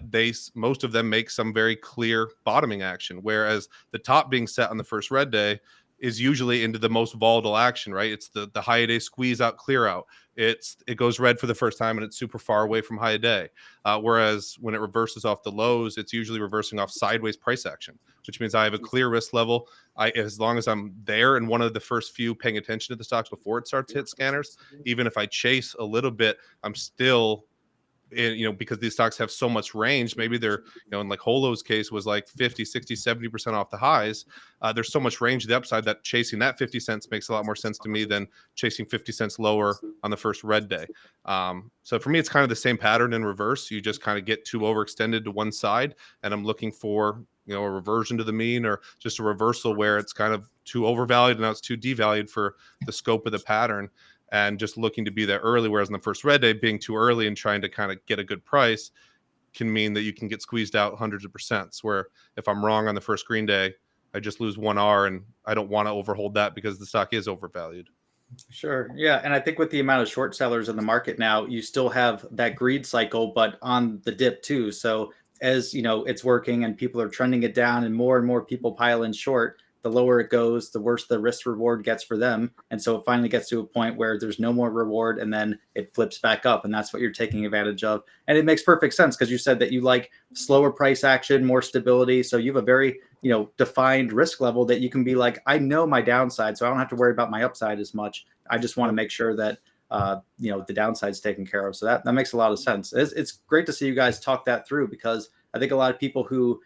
most of them make some very clear bottoming action, whereas the top being set on the first red day is usually into the most volatile action, right? It's the high day squeeze out, clear out. It goes red for the first time and it's super far away from high day. Whereas when it reverses off the lows, it's usually reversing off sideways price action, which means I have a clear risk level. As long as I'm there and one of the first few paying attention to the stock before it starts to hit scanners, even if I chase a little bit, I'm still because these stocks have so much range. Maybe they're, in like Holo's case was like 50, 60, 70% off the highs. There's so much range to the upside that chasing that 50 cents makes a lot more sense to me than chasing 50 cents lower on the first red day. So for me, it's kind of the same pattern in reverse. You just kind of get too overextended to one side, and I'm looking for, a reversion to the mean, or just a reversal where it's kind of too overvalued and now it's too devalued for the scope of the pattern, and just looking to be there early. Whereas on the first red day, being too early and trying to kind of get a good price can mean that you can get squeezed out hundreds of percents, where if I'm wrong on the first green day, I just lose 1R, and I don't want to overhold that because the stock is overvalued. Sure. Yeah. And I think with the amount of short sellers in the market now, you still have that greed cycle, but on the dip too. So as it's working and people are trending it down and more people pile in short, the lower it goes, the worse the risk reward gets for them. And so it finally gets to a point where there's no more reward, and then it flips back up. And that's what you're taking advantage of. And it makes perfect sense, because you said that you like slower price action, more stability. So you have a very, defined risk level that you can be like, I know my downside, so I don't have to worry about my upside as much. I just want to make sure that, the downside's taken care of. So that makes a lot of sense. It's great to see you guys talk that through, because I think a lot of people who,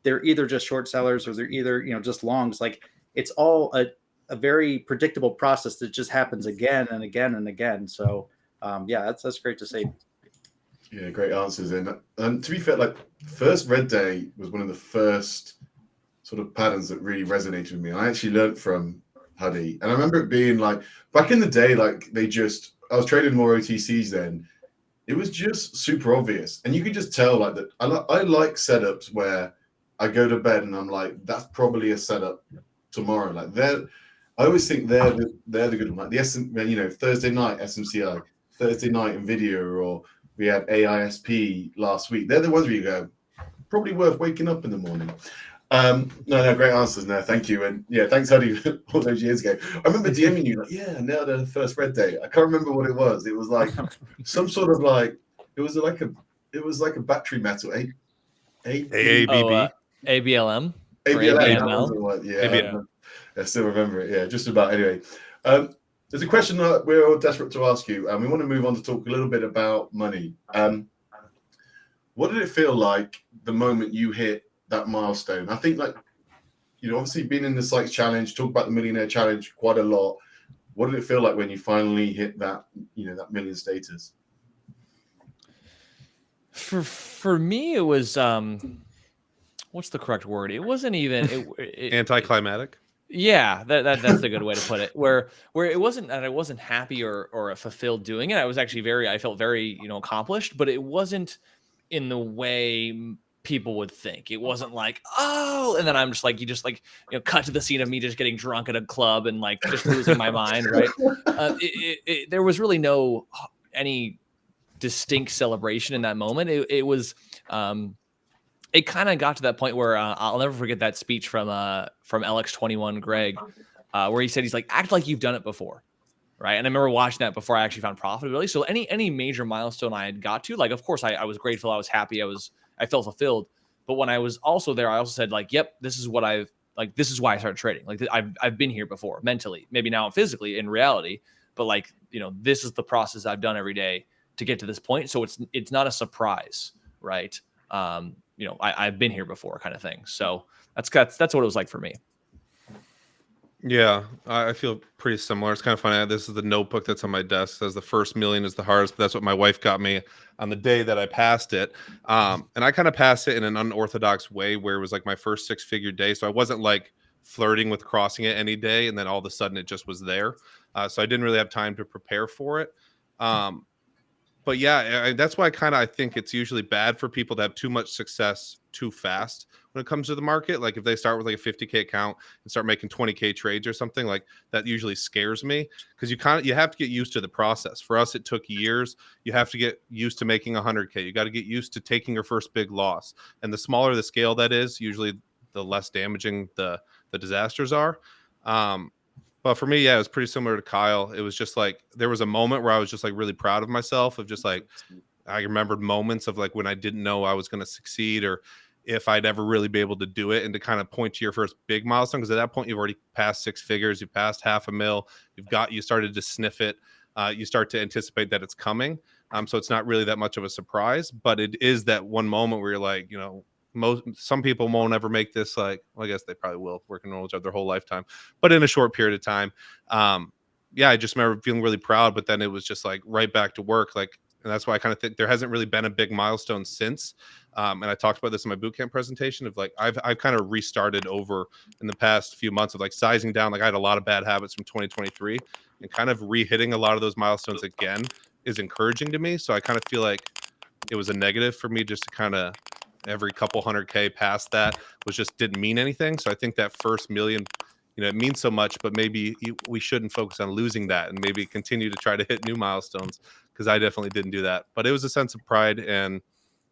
they're either just short sellers or they're either, just longs. Like, it's all a very predictable process that just happens again and again and again. So that's great to see. Yeah, great answers. And to be fair, like, first red day was one of the first sort of patterns that really resonated with me. I actually learned from Huddie, and I remember it being like, back in the day, like, I was trading more OTCs then. It was just super obvious, and you could just tell, like, that I like setups where I go to bed and I'm like, that's probably a setup tomorrow. Like, I always think they're the good one. Like the Thursday night SMCI, Thursday night Nvidia, or we had AISP last week. They're the ones where you go, probably worth waking up in the morning. No, great answers. No, thank you. And yeah, thanks, Huddie, all those years ago. I remember DMing you, like, yeah, now the first red day. I can't remember what it was. It was like some sort of like, it was like a battery metal. AABB. ABLM. ABLM. Yeah, I still remember it. Yeah, just about. Anyway, there's a question that we're all desperate to ask you, and we want to move on to talk a little bit about money. What did it feel like the moment you hit that milestone? I think, like, obviously being in the Sykes Challenge, talk about the Millionaire Challenge quite a lot. What did it feel like when you finally hit that, that million status? For me, it was what's the correct word? It wasn't even Anticlimactic. Yeah, that's a good way to put it. Where it wasn't that I wasn't happy or fulfilled doing it. I felt very accomplished, but it wasn't in the way people would think. It wasn't like, oh, and then I'm just like, cut to the scene of me just getting drunk at a club and like just losing my mind, right? There was really no any distinct celebration in that moment. It was it kind of got to that point where I'll never forget that speech from LX21 Greg, where he said, he's like, act like you've done it before. Right. And I remember watching that before I actually found profitability. So any major milestone I had got to, like, of course I was grateful. I was happy. I felt fulfilled. But when I was also there, I also said, like, yep, this is what this is why I started trading. Like, I've been here before mentally, maybe now physically in reality, but like, this is the process I've done every day to get to this point. So it's not a surprise. Right. I've been here before, kind of thing. So that's what it was like for me. Yeah, I feel pretty similar. It's kind of funny. This is the notebook that's on my desk. It says the first million is the hardest, but that's what my wife got me on the day that I passed it. And I kind of passed it in an unorthodox way where it was like my first 6-figure day. So I wasn't like flirting with crossing it any day. And then all of a sudden it just was there. So I didn't really have time to prepare for it. But yeah, that's why I think it's usually bad for people to have too much success too fast when it comes to the market. Like if they start with like a 50K account and start making 20K trades or something, like that usually scares me, because you have to get used to the process. For us, it took years. You have to get used to making 100K. You got to get used to taking your first big loss. And the smaller the scale that is, usually the less damaging the disasters are. But for me, yeah, it was pretty similar to Kyle. It was just like there was a moment where I was just like really proud of myself, of just like I remembered moments of like when I didn't know I was going to succeed or if I'd ever really be able to do it, and to kind of point to your first big milestone, because at that point you've already passed 6 figures, you've passed $500,000, you started to sniff it, you start to anticipate that it's coming. So it's not really that much of a surprise, but it is that one moment where you're like, some people won't ever make this, like, well, I guess they probably will, working on each other their whole lifetime, but in a short period of time. Yeah, I just remember feeling really proud, but then it was just like right back to work. Like, and that's why I kind of think there hasn't really been a big milestone since. And I talked about this in my bootcamp presentation of like, I've kind of restarted over in the past few months of like sizing down. Like I had a lot of bad habits from 2023, and kind of re-hitting a lot of those milestones again is encouraging to me. So I kind of feel like it was a negative for me just to kind of every couple 100K past that was just didn't mean anything. So I think that first million, it means so much, but maybe we shouldn't focus on losing that and maybe continue to try to hit new milestones, because I definitely didn't do that. But it was a sense of pride and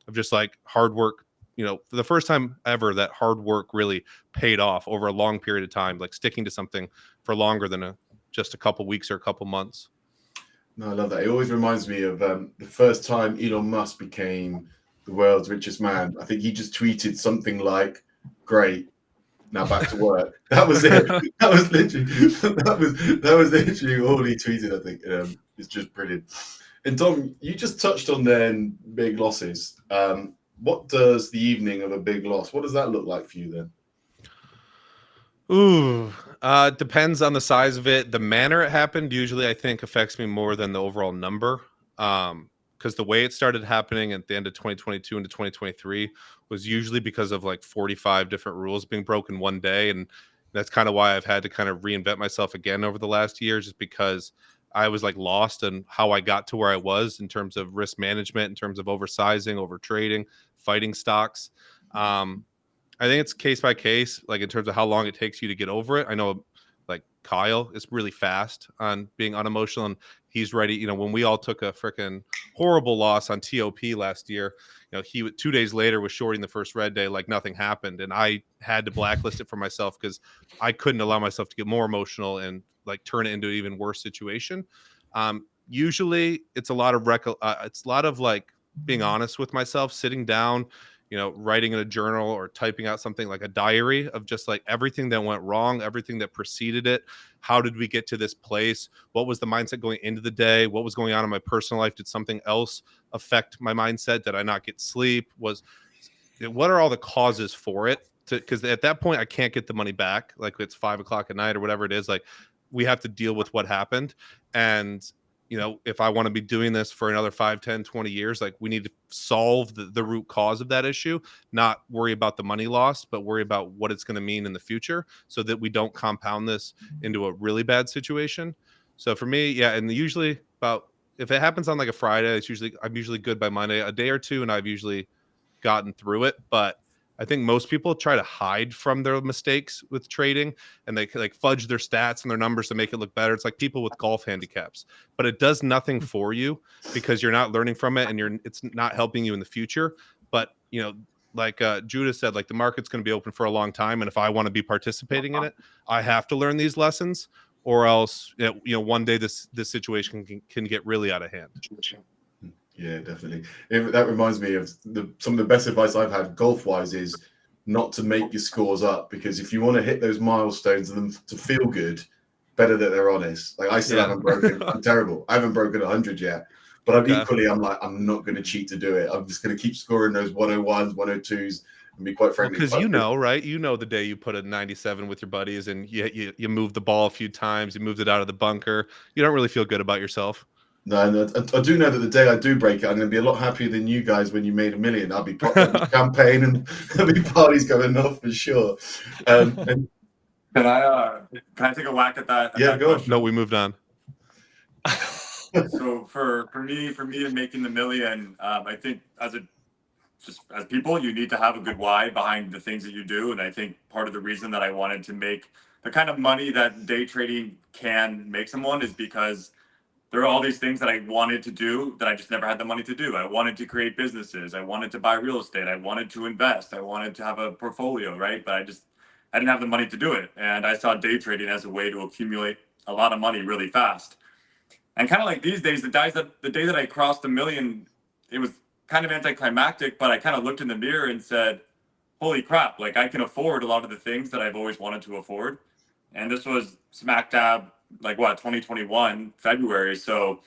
of just like hard work, for the first time ever that hard work really paid off over a long period of time, like sticking to something for longer than just a couple weeks or a couple months. No, I love that. It always reminds me of the first time Elon Musk became the world's richest man. I think he just tweeted something like, "Great, now back to work." That was it. That was literally all he tweeted. I think it's just brilliant. And Tom, you just touched on then big losses. What does the evening of a big loss? What does that look like for you then? Ooh, depends on the size of it. The manner it happened usually, I think, affects me more than the overall number. Because the way it started happening at the end of 2022 into 2023 was usually because of like 45 different rules being broken one day. And that's kind of why I've had to kind of reinvent myself again over the last year, just because I was like lost in how I got to where I was in terms of risk management, in terms of oversizing, over trading, fighting stocks. I think it's case by case, like in terms of how long it takes you to get over it. I know like Kyle is really fast on being unemotional, and he's ready. When we all took a freaking horrible loss on TOP last year, he 2 days later was shorting the first red day like nothing happened. And I had to blacklist it for myself because I couldn't allow myself to get more emotional and like turn it into an even worse situation. Usually it's a lot of it's a lot of like being honest with myself, sitting down, writing in a journal or typing out something like a diary of just like everything that went wrong, everything that preceded it. How did we get to this place? What was the mindset going into the day? What was going on in my personal life? Did something else affect my mindset? Did I not get sleep? What are all the causes for it? Because at that point, I can't get the money back. Like it's 5 o'clock at night or whatever it is. Like we have to deal with what happened. And you know, if I want to be doing this for another 5, 10, 20 years, like we need to solve the root cause of that issue, not worry about the money lost, but worry about what it's going to mean in the future so that we don't compound this into a really bad situation. So for me, yeah, and usually about, if it happens on like a Friday, I'm usually good by Monday, a day or two, and I've usually gotten through it. But I think most people try to hide from their mistakes with trading, and they like fudge their stats and their numbers to make it look better. It's like people with golf handicaps, but it does nothing for you because you're not learning from it, and it's not helping you in the future. But you know, like Judah said, like the market's going to be open for a long time, and if I want to be participating in it, I have to learn these lessons, or else one day this situation can get really out of hand. Yeah, definitely. That reminds me of some of the best advice I've had golf-wise is not to make your scores up, because if you want to hit those milestones and them to feel good, better that they're honest. Like I still haven't broken. I'm terrible. I haven't broken 100 yet, but I'm like, I'm not going to cheat to do it. I'm just going to keep scoring those 101s, 102s, and be quite frankly. Because right? You know the day you put a 97 with your buddies and you moved the ball a few times, you moved it out of the bunker. You don't really feel good about yourself. No, I do know that the day I do break it, I'm going to be a lot happier than you guys when you made $1 million. I'll be champagne and there'll be parties going off for sure. And can I take a whack at that? Yeah, go on. No, we moved on. So for me in making the $1 million, I think as people, you need to have a good why behind the things that you do. And I think part of the reason that I wanted to make the kind of money that day trading can make someone is because there are all these things that I wanted to do that I just never had the money to do. I wanted to create businesses. I wanted to buy real estate. I wanted to invest. I wanted to have a portfolio, right? But I didn't have the money to do it. And I saw day trading as a way to accumulate a lot of money really fast. And kind of like these days, the day that I crossed $1 million, it was kind of anticlimactic, but I kind of looked in the mirror and said, holy crap, like I can afford a lot of the things that I've always wanted to afford. And this was smack dab, 2021 February. So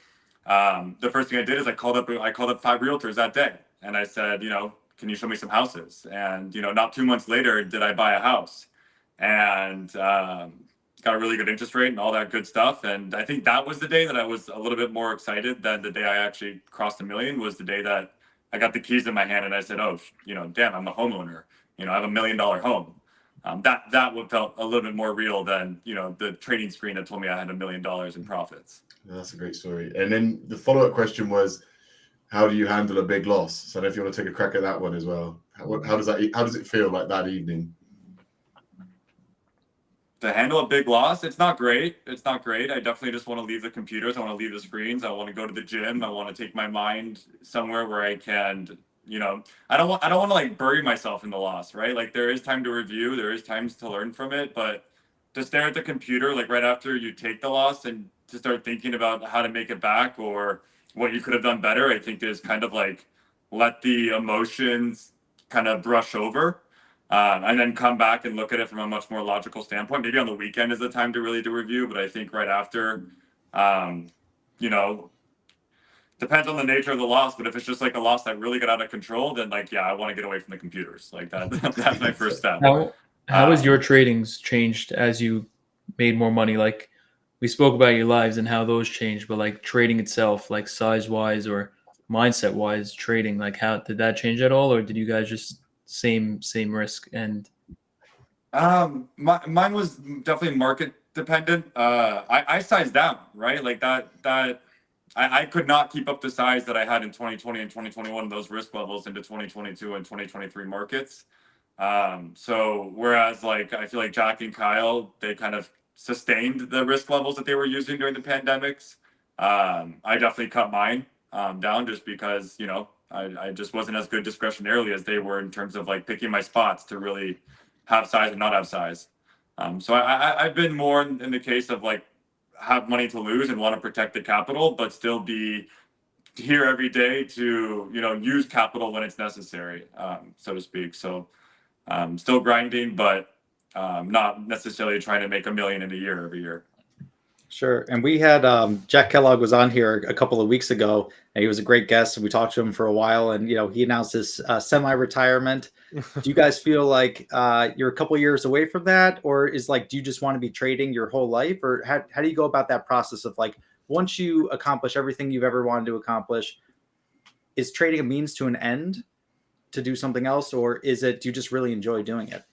the first thing I did is I called up 5 realtors that day, and I said, can you show me some houses? And not 2 months later did I buy a house, and got a really good interest rate and all that good stuff. And I think that was the day that I was a little bit more excited than the day I actually crossed $1 million. Was the day that I got the keys in my hand and I said, oh, damn, I'm a homeowner. I have $1 million home. That would felt a little bit more real than the trading screen that told me I had $1 million in profits. That's a great story. And then the follow-up question was, how do you handle a big loss? So if you want to take a crack at that one as well, how does it feel like that evening? To handle a big loss, it's not great. I definitely just want to leave the computers. I want to leave the screens. I want to go to the gym. I want to take my mind somewhere where I can. I don't want to bury myself in the loss, right? Like there is time to review, there is times to learn from it, but to stare at the computer right after you take the loss and to start thinking about how to make it back or what you could have done better, I think is kind of let the emotions kind of brush over, and then come back and look at it from a much more logical standpoint. Maybe on the weekend is the time to really do review, but I think right after, depends on the nature of the loss, but if it's just a loss that really got out of control, then I want to get away from the computers. That's my first step. How has your tradings changed as you made more money? Like we spoke about your lives and how those changed, but trading itself, size wise or mindset wise, trading, how did that change at all, or did you guys just same risk? And mine was definitely market dependent. I sized down, right? I could not keep up the size that I had in 2020 and 2021, those risk levels into 2022 and 2023 markets. So whereas I feel like Jack and Kyle, they kind of sustained the risk levels that they were using during the pandemics. I definitely cut mine down just because, I just wasn't as good discretionarily as they were in terms of picking my spots to really have size and not have size. So I've been more in the case of have money to lose and want to protect the capital, but still be here every day to use capital when it's necessary, so to speak. So still grinding, but not necessarily trying to make $1 million in a year every year. Sure. And we had Jack Kellogg was on here a couple of weeks ago, and he was a great guest, and we talked to him for a while, and he announced his semi-retirement. Do you guys feel like you're a couple of years away from that, or is do you just want to be trading your whole life, or how do you go about that process of once you accomplish everything you've ever wanted to accomplish, is trading a means to an end to do something else, or do you just really enjoy doing it?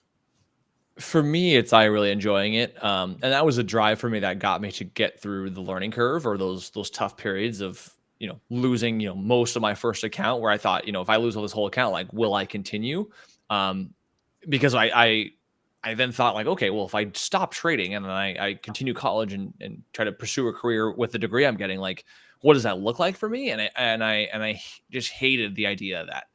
For me, it's I really enjoying it, and that was a drive for me that got me to get through the learning curve or those tough periods of losing most of my first account, where I thought if I lose all this whole account, like will I continue? Because I then thought like, okay, well if I stop trading and then I continue college and try to pursue a career with the degree I'm getting, like what does that look like for me? And I just hated the idea of that.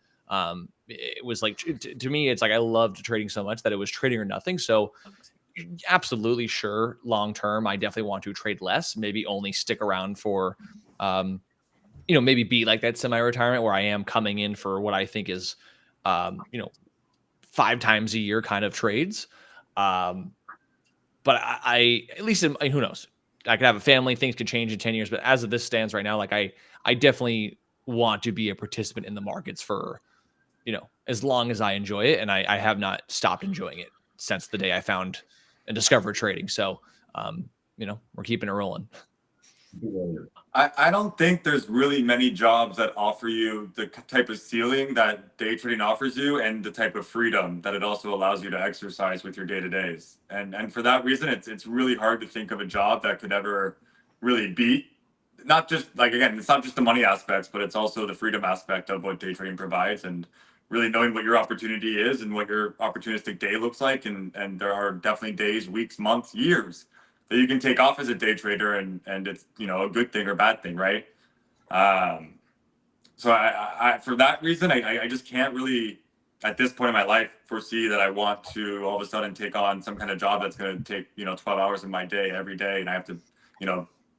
It was like to me, it's like I loved trading so much that it was trading or nothing. So absolutely sure, long term, I definitely want to trade less, maybe only stick around for maybe be like that semi-retirement where I am coming in for what I think is 5 times a year kind of trades. But I at least who knows, I could have a family, things could change in 10 years, but as of this stands right now, like I definitely want to be a participant in the markets for as long as I enjoy it. And I have not stopped enjoying it since the day I found and discovered trading. So, we're keeping it rolling. I don't think there's really many jobs that offer you the type of ceiling that day trading offers you and the type of freedom that it also allows you to exercise with your day-to-days. And for that reason, it's really hard to think of a job that could ever really beat, not just like, again, it's not just the money aspects, but it's also the freedom aspect of what day trading provides, and really knowing what your opportunity is and what your opportunistic day looks like. And there are definitely days, weeks, months, years that you can take off as a day trader, and it's a good thing or bad thing, right? So I for that reason, I just can't really at this point in my life foresee that I want to all of a sudden take on some kind of job that's going to take 12 hours of my day every day, and I have to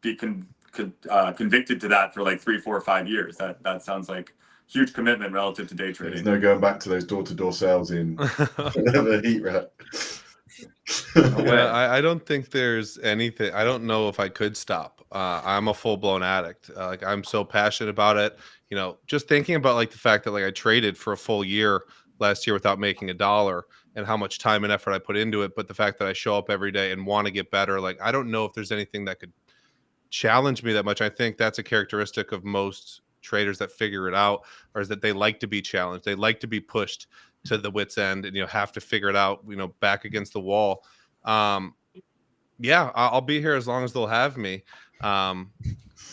be convicted to that for like 3, 4, 5 years. That sounds like huge commitment relative to day trading. There's no going back to those door-to-door sales in the heat rat. Yeah, I don't think there's anything. I don't know if I could stop. I'm a full-blown addict. Like I'm so passionate about it. Just thinking about like the fact that like I traded for a full year last year without making $1 and how much time and effort I put into it. But the fact that I show up every day and want to get better, like I don't know if there's anything that could challenge me that much. I think that's a characteristic of most traders that figure it out, or is that they like to be challenged. They like to be pushed to the wit's end and have to figure it out, back against the wall. Yeah, I'll be here as long as they'll have me. I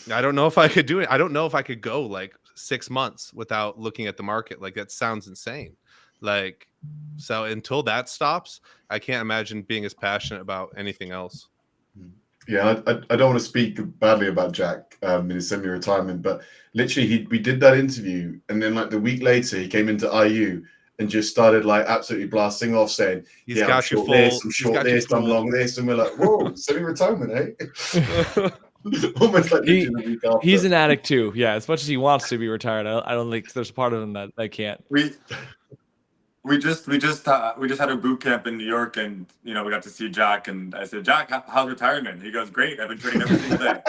don't know if I could do it. I don't know if I could go like 6 months without looking at the market. Like that sounds insane. Like, so until that stops, I can't imagine being as passionate about anything else. Yeah, I don't want to speak badly about Jack in his semi-retirement, but literally we did that interview, and then like the week later he came into IU and just started like absolutely blasting off, saying, He's "Yeah, got I'm you short full. this, I'm short this, I'm long this," and we're like, "Whoa, semi-retirement, eh?" Almost like literally the week after. He's an addict too. Yeah, as much as he wants to be retired, I don't think there's a part of him that I can't. We just had a boot camp in New York, and we got to see Jack, and I said, "Jack, how's retirement?" He goes, "Great. I've been trading every single day."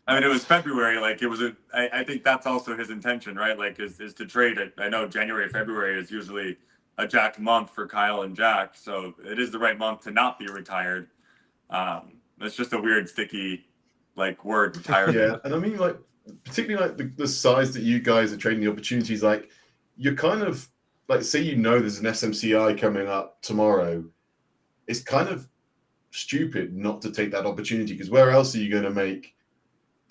I mean, it was February. Like it was I think that's also his intention, right? Like is to trade it. I know January, February is usually a Jack month for Kyle and Jack, so it is the right month to not be retired. It's just a weird, sticky, like word, retired. Yeah, and I mean, like particularly like the size that you guys are trading, the opportunities, like you're kind of like, say there's an SMCI coming up tomorrow. It's kind of stupid not to take that opportunity, because where else are you going to make,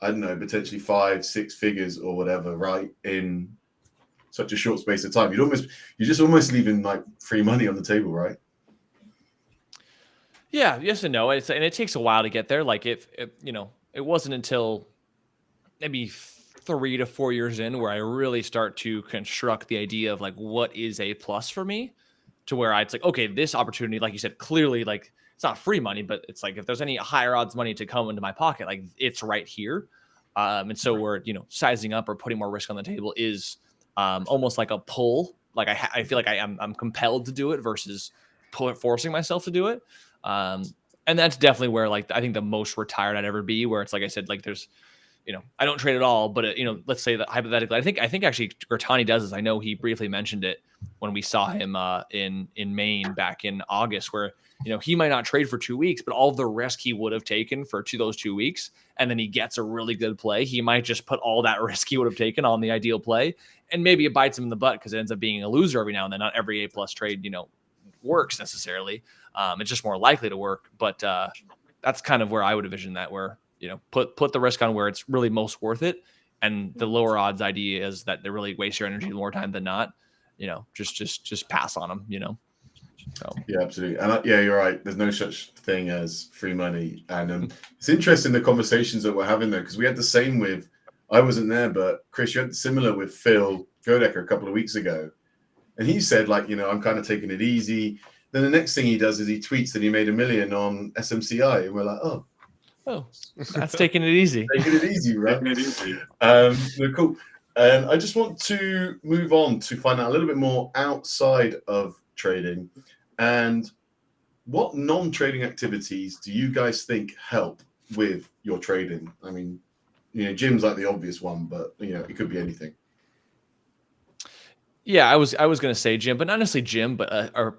I don't know, potentially 5, 6 figures or whatever, right, in such a short space of time? You're just almost leaving like free money on the table, right? Yeah, yes and no. And it takes a while to get there. Like if it wasn't until maybe 3 to 4 years in where I really start to construct the idea of like what is a plus for me, to where it's like, okay, this opportunity, like you said, clearly like it's not free money, but it's like if there's any higher odds money to come into my pocket, like it's right here. And so we're sizing up or putting more risk on the table is almost like a pull. Like I feel like I'm compelled to do it versus forcing myself to do it. And that's definitely where like I think the most retired I'd ever be, where it's like I said, like there's I don't trade at all, but let's say that hypothetically, I think actually Gertani does this. I know he briefly mentioned it when when we saw him in Maine back in August, where he might not trade for 2 weeks, but all the risk he would have taken for those 2 weeks, and then he gets a really good play, he might just put all that risk he would have taken on the ideal play, and maybe it bites him in the butt because it ends up being a loser every now and then. Not every A+ trade works necessarily. It's just more likely to work, but that's kind of where I would envision that, where put the risk on where it's really most worth it, and the lower odds idea is that they really waste your energy more time than not. Just pass on them. So. Yeah, absolutely. And yeah, you're right. There's no such thing as free money. And it's interesting the conversations that we're having there, because we had the same with, I wasn't there, but Chris, you had similar with Phil Godecker a couple of weeks ago. And he said, like, I'm kind of taking it easy. Then the next thing he does is he tweets that he made $1 million on SMCI. And we're like, oh, that's taking it easy. Taking it easy, right? Taking it easy. Cool. And I just want to move on to find out a little bit more outside of trading. And what non-trading activities do you guys think help with your trading? I mean, gym's like the obvious one, but it could be anything. Yeah, I was going to say gym, but not necessarily gym, but a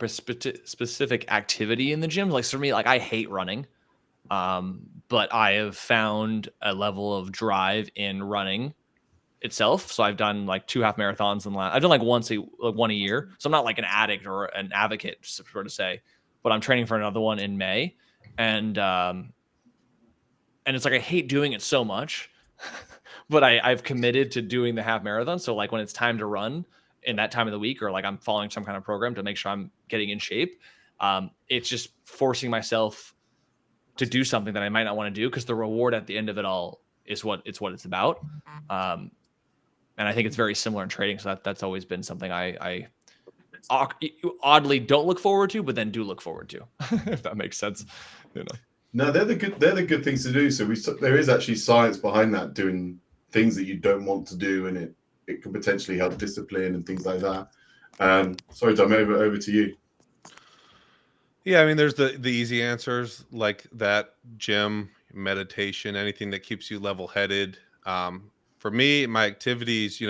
specific activity in the gym. Like for me, like I hate running, but I have found a level of drive in running itself. So I've done like 2 half marathons in the last. I've done like one a year. So I'm not like an addict or an advocate, sort of say, but I'm training for another one in May, and it's like I hate doing it so much, but I've committed to doing the half marathon. So like when it's time to run in that time of the week, or like I'm following some kind of program to make sure I'm getting in shape, it's just forcing myself to do something that I might not want to do, because the reward at the end of it all is what it's about. And I think it's very similar in trading. So that's always been something I oddly don't look forward to, but then do look forward to, if that makes sense. No, they're the good things to do. So there is actually science behind that, doing things that you don't want to do, and it can potentially help discipline and things like that. Sorry, Tom, over to you. Yeah, I mean, there's the easy answers like that: gym, meditation, anything that keeps you level-headed. For me, my activities,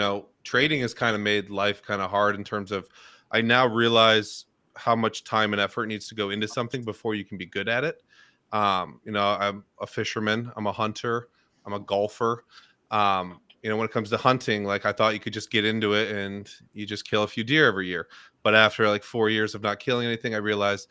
trading has kind of made life kind of hard in terms of, I now realize how much time and effort needs to go into something before you can be good at it. I'm a fisherman, I'm a hunter, I'm a golfer. When it comes to hunting, like I thought you could just get into it and you just kill a few deer every year. But after like 4 years of not killing anything, I realized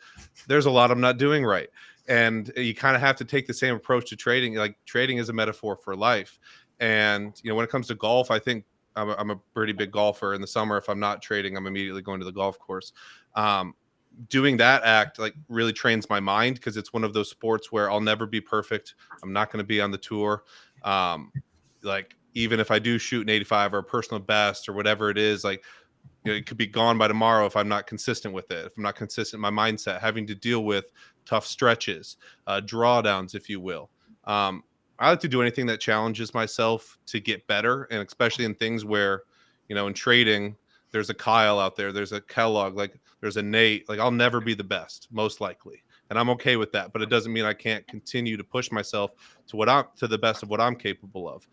there's a lot I'm not doing right. And you kind of have to take the same approach to trading. Like trading is a metaphor for life. And, when it comes to golf, I think I'm a pretty big golfer. In the summer, if I'm not trading, I'm immediately going to the golf course. Doing that act like really trains my mind, because it's one of those sports where I'll never be perfect. I'm not going to be on the tour. Like even if I do shoot an 85 or a personal best or whatever it is, like, it could be gone by tomorrow if I'm not consistent with it. If I'm not consistent in my mindset, having to deal with tough stretches, drawdowns, if you will. I like to do anything that challenges myself to get better. And especially in things where, in trading, there's a Kyle out there, there's a Kellogg, like there's a Nate, like I'll never be the best, most likely. And I'm okay with that, but it doesn't mean I can't continue to push myself to the best of what I'm capable of.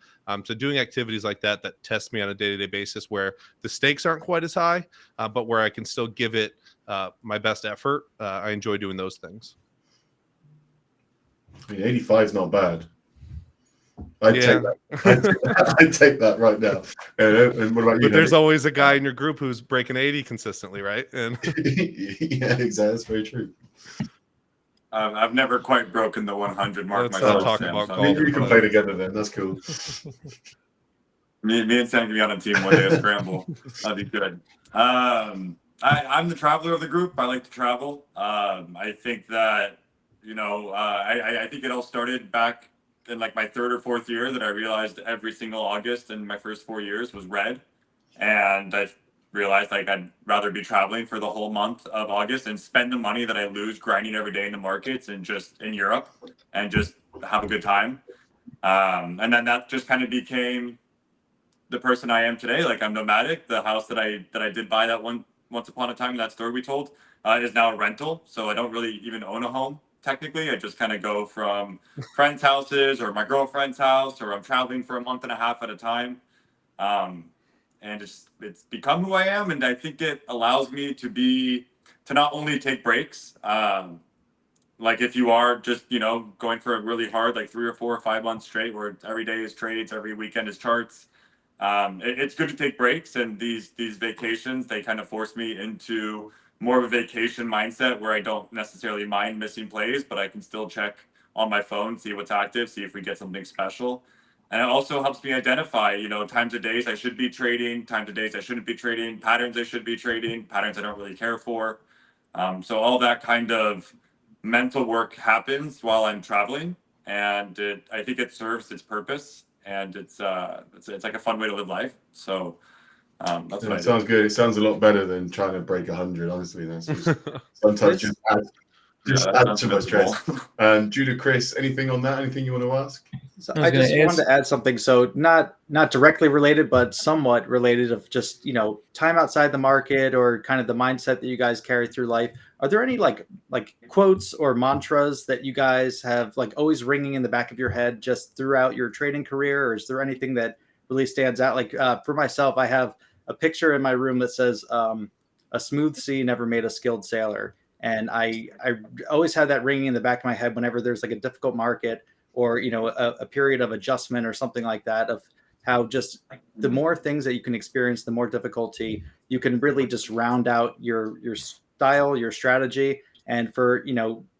So doing activities like that test me on a day-to-day basis, where the stakes aren't quite as high, but where I can still give it my best effort. I enjoy doing those things. I mean, 85 is not bad. I'd take that. I'd take that right now. And what about you? But there's always a guy in your group who's breaking 80 consistently, right? And yeah, exactly. That's very true. I've never quite broken the 100 mark Let's myself. not talk about golf. We can play together then. That's cool. Me and Sam can be on a team one day, a scramble. That'd be good. I'm the traveler of the group. I like to travel. I think that, I think it all started back in like my 3rd or 4th year, that I realized every single August in my first 4 years was red. And I realized like I'd rather be traveling for the whole month of August and spend the money that I lose grinding every day in the markets and just in Europe and just have a good time. And then that just kind of became the person I am today. Like I'm nomadic. The house that I did buy that once upon a time, that story we told, is now a rental. So I don't really even own a home. Technically, I just kind of go from friends' houses or my girlfriend's house, or I'm traveling for a month and a half at a time. and it's become who I am. And I think it allows me to not only take breaks, like if you are just, going for a really hard, like 3 or 4 or 5 months straight where every day is trades, every weekend is charts. It's good to take breaks, and these vacations, they kind of force me into more of a vacation mindset where I don't necessarily mind missing plays, but I can still check on my phone, see what's active, see if we get something special. And it also helps me identify, times of days I should be trading, times of days I shouldn't be trading, patterns I should be trading, patterns I don't really care for. So all that kind of mental work happens while I'm traveling, and I think it serves its purpose, and it's like a fun way to live life. So that's what I It do. sounds good. It sounds a lot better than trying to break 100. Honestly, that's just sometimes just add to my stress. Judah, Chris, anything on that? Anything you want to ask? So I just wanted to add something. So not directly related, but somewhat related, of just, time outside the market or kind of the mindset that you guys carry through life. Are there any like quotes or mantras that you guys have like always ringing in the back of your head just throughout your trading career? Or is there anything that really stands out? Like for myself, I have a picture in my room that says, "A smooth sea never made a skilled sailor." And I always have that ringing in the back of my head whenever there's like a difficult market, or a period of adjustment or something like that, of how just the more things that you can experience, the more difficulty you can really just round out your style, your strategy. And for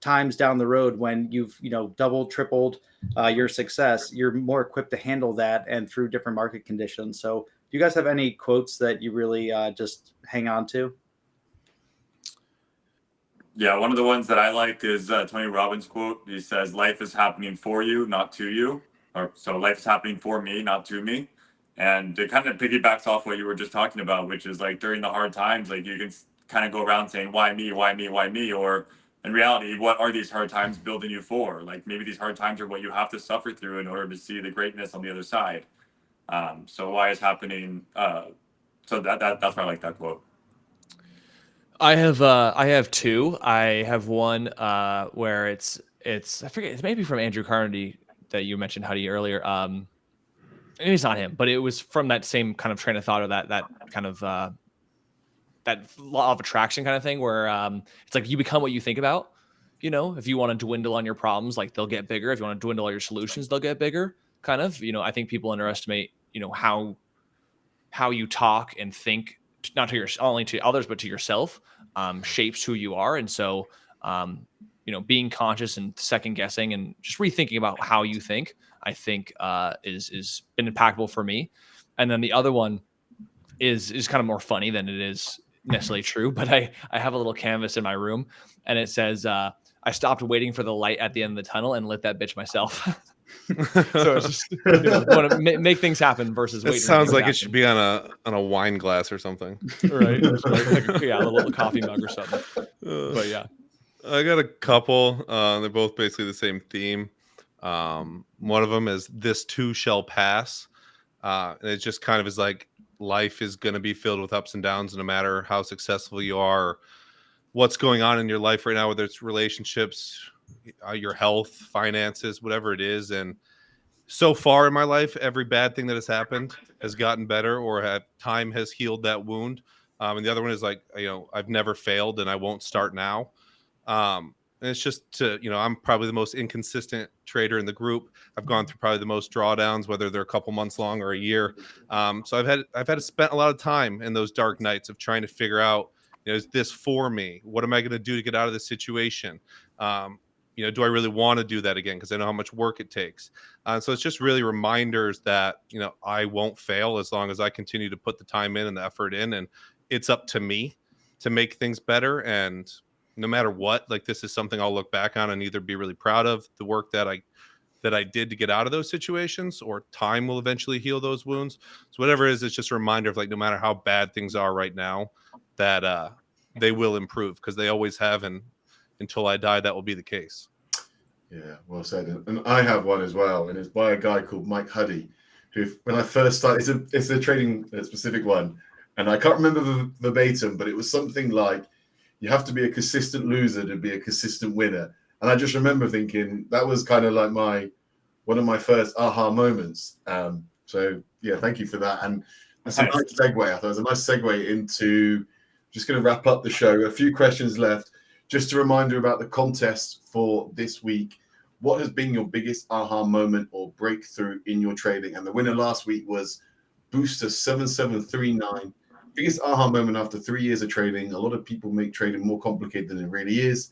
times down the road when you've doubled, tripled your success, you're more equipped to handle that and through different market conditions. So do you guys have any quotes that you really just hang on to? Yeah, one of the ones that I like is Tony Robbins' quote. He says, "Life is happening for you, not to you." Or so life is happening for me, not to me. And it kind of piggybacks off what you were just talking about, which is like during the hard times, like you can kind of go around saying, "Why me? Why me? Why me?" Or in reality, what are these hard times building you for? Like maybe these hard times are what you have to suffer through in order to see the greatness on the other side. So why is happening? So that's why I like that quote. I have two. I have one where it's I forget, it's maybe from Andrew Carnegie that you mentioned, Huddy, earlier. Maybe it's not him, but it was from that same kind of train of thought, or that kind of that law of attraction kind of thing, where it's like you become what you think about. If you want to dwindle on your problems, like they'll get bigger. If you want to dwindle on your solutions, they'll get bigger. Kind of. I think people underestimate how you talk and think, not to only to others, but to yourself, shapes who you are. And so, being conscious and second guessing and just rethinking about how you think, I think is been impactful for me. And then the other one is kind of more funny than it is necessarily true, but I have a little canvas in my room, and it says, "I stopped waiting for the light at the end of the tunnel and lit that bitch myself." So it's just want to make things happen versus It waiting. sounds like it should be on a wine glass or something, right? Like a little coffee mug or something. But yeah, I got a couple. They're both basically the same theme. One of them is "This too shall pass," and it just kind of is like life is going to be filled with ups and downs, no matter how successful you are, or what's going on in your life right now, whether it's relationships, your health, finances, whatever it is. And so far in my life, every bad thing that has happened has gotten better, or time has healed that wound. And the other one is like, I've never failed and I won't start now. And it's just I'm probably the most inconsistent trader in the group. I've gone through probably the most drawdowns, whether they're a couple months long or a year. So I've had to spend a lot of time in those dark nights of trying to figure out, is this for me? What am I going to do to get out of this situation? Do I really want to do that again? Because I know how much work it takes. So it's just really reminders that, I won't fail as long as I continue to put the time in and the effort in, and it's up to me to make things better. And no matter what, like, this is something I'll look back on and either be really proud of the work that I did to get out of those situations, or time will eventually heal those wounds. So whatever it is, it's just a reminder of, like, no matter how bad things are right now, that they will improve, because they always have, and until I die, that will be the case. Yeah, well said. And I have one as well, and it's by a guy called Mike Huddie, who, when I first started, it's a trading specific one, and I can't remember the verbatim, but it was something like, you have to be a consistent loser to be a consistent winner. And I just remember thinking that was kind of like one of my first aha moments. So yeah, thank you for that. And That's a nice segue. I thought it was a nice segue into just going to wrap up the show. A few questions left. Just a reminder about the contest for this week. What has been your biggest aha moment or breakthrough in your trading? And the winner last week was Booster 7739. Biggest aha moment after 3 years of trading. A lot of people make trading more complicated than it really is.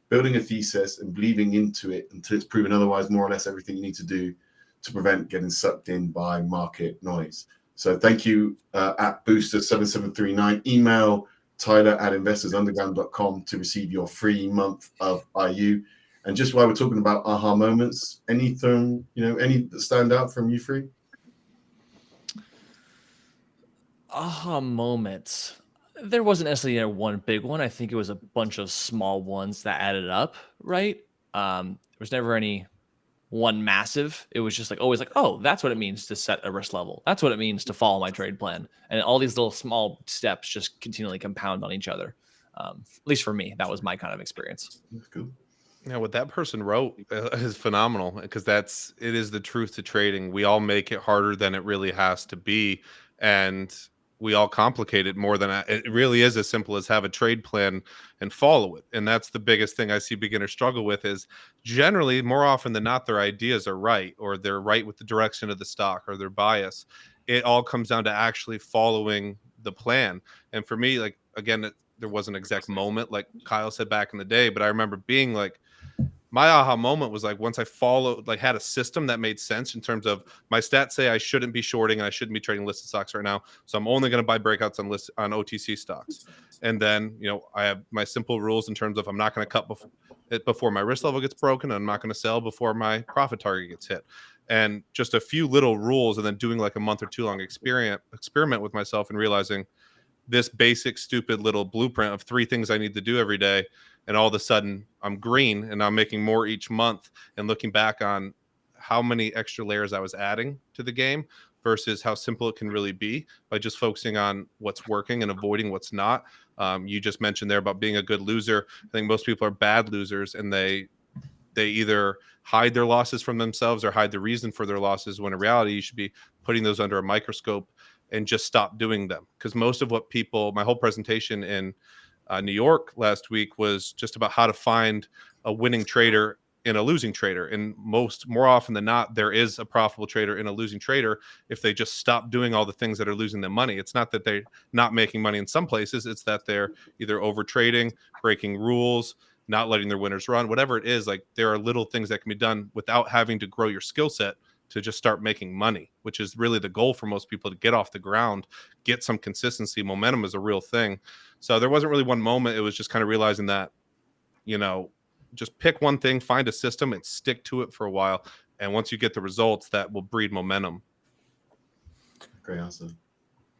Building a thesis and believing into it until it's proven otherwise, more or less everything you need to do to prevent getting sucked in by market noise. So thank you at Booster7739. Email Tyler@investorsunderground.com to receive your free month of IU. And just while we're talking about aha moments, anything, any that stand out from you three? Aha moments. There wasn't necessarily one big one. I think it was a bunch of small ones that added up, right? There was never any one massive. It was just always oh, that's what it means to set a risk level. That's what it means to follow my trade plan. And all these little small steps just continually compound on each other. At least for me, that was my kind of experience. That's good. Yeah, what that person wrote is phenomenal, because it is the truth to trading. We all make it harder than it really has to be. And we all complicate it more than it really is. As simple as have a trade plan and follow it. And that's the biggest thing I see beginners struggle with, is generally more often than not, their ideas are right, or they're right with the direction of the stock or their bias. It all comes down to actually following the plan. And for me, again, there was an exact moment like Kyle said back in the day, but I remember being my aha moment was once I followed, had a system that made sense in terms of my stats say I shouldn't be shorting and I shouldn't be trading listed stocks right now. So I'm only going to buy breakouts on OTC stocks. And then, I have my simple rules in terms of I'm not going to cut before my risk level gets broken. And I'm not going to sell before my profit target gets hit. And just a few little rules, and then doing a month or two long experiment with myself and realizing this basic, stupid little blueprint of 3 things I need to do every day. And all of a sudden I'm green and I'm making more each month, and looking back on how many extra layers I was adding to the game versus how simple it can really be by just focusing on what's working and avoiding what's not. You just mentioned there about being a good loser. I think most people are bad losers, and they either hide their losses from themselves or hide the reason for their losses, when in reality, you should be putting those under a microscope and just stop doing them. Because most of what my whole presentation in New York last week was just about how to find a winning trader in a losing trader. And more often than not, there is a profitable trader in a losing trader if they just stop doing all the things that are losing them money. It's not that they're not making money in some places. It's that they're either over trading, breaking rules, not letting their winners run, whatever it is. There are little things that can be done without having to grow your skill set to just start making money, which is really the goal for most people, to get off the ground, get some consistency. Momentum is a real thing. So there wasn't really one moment. It was just kind of realizing that, just pick one thing, find a system, and stick to it for a while. And once you get the results, that will breed momentum. Great answer.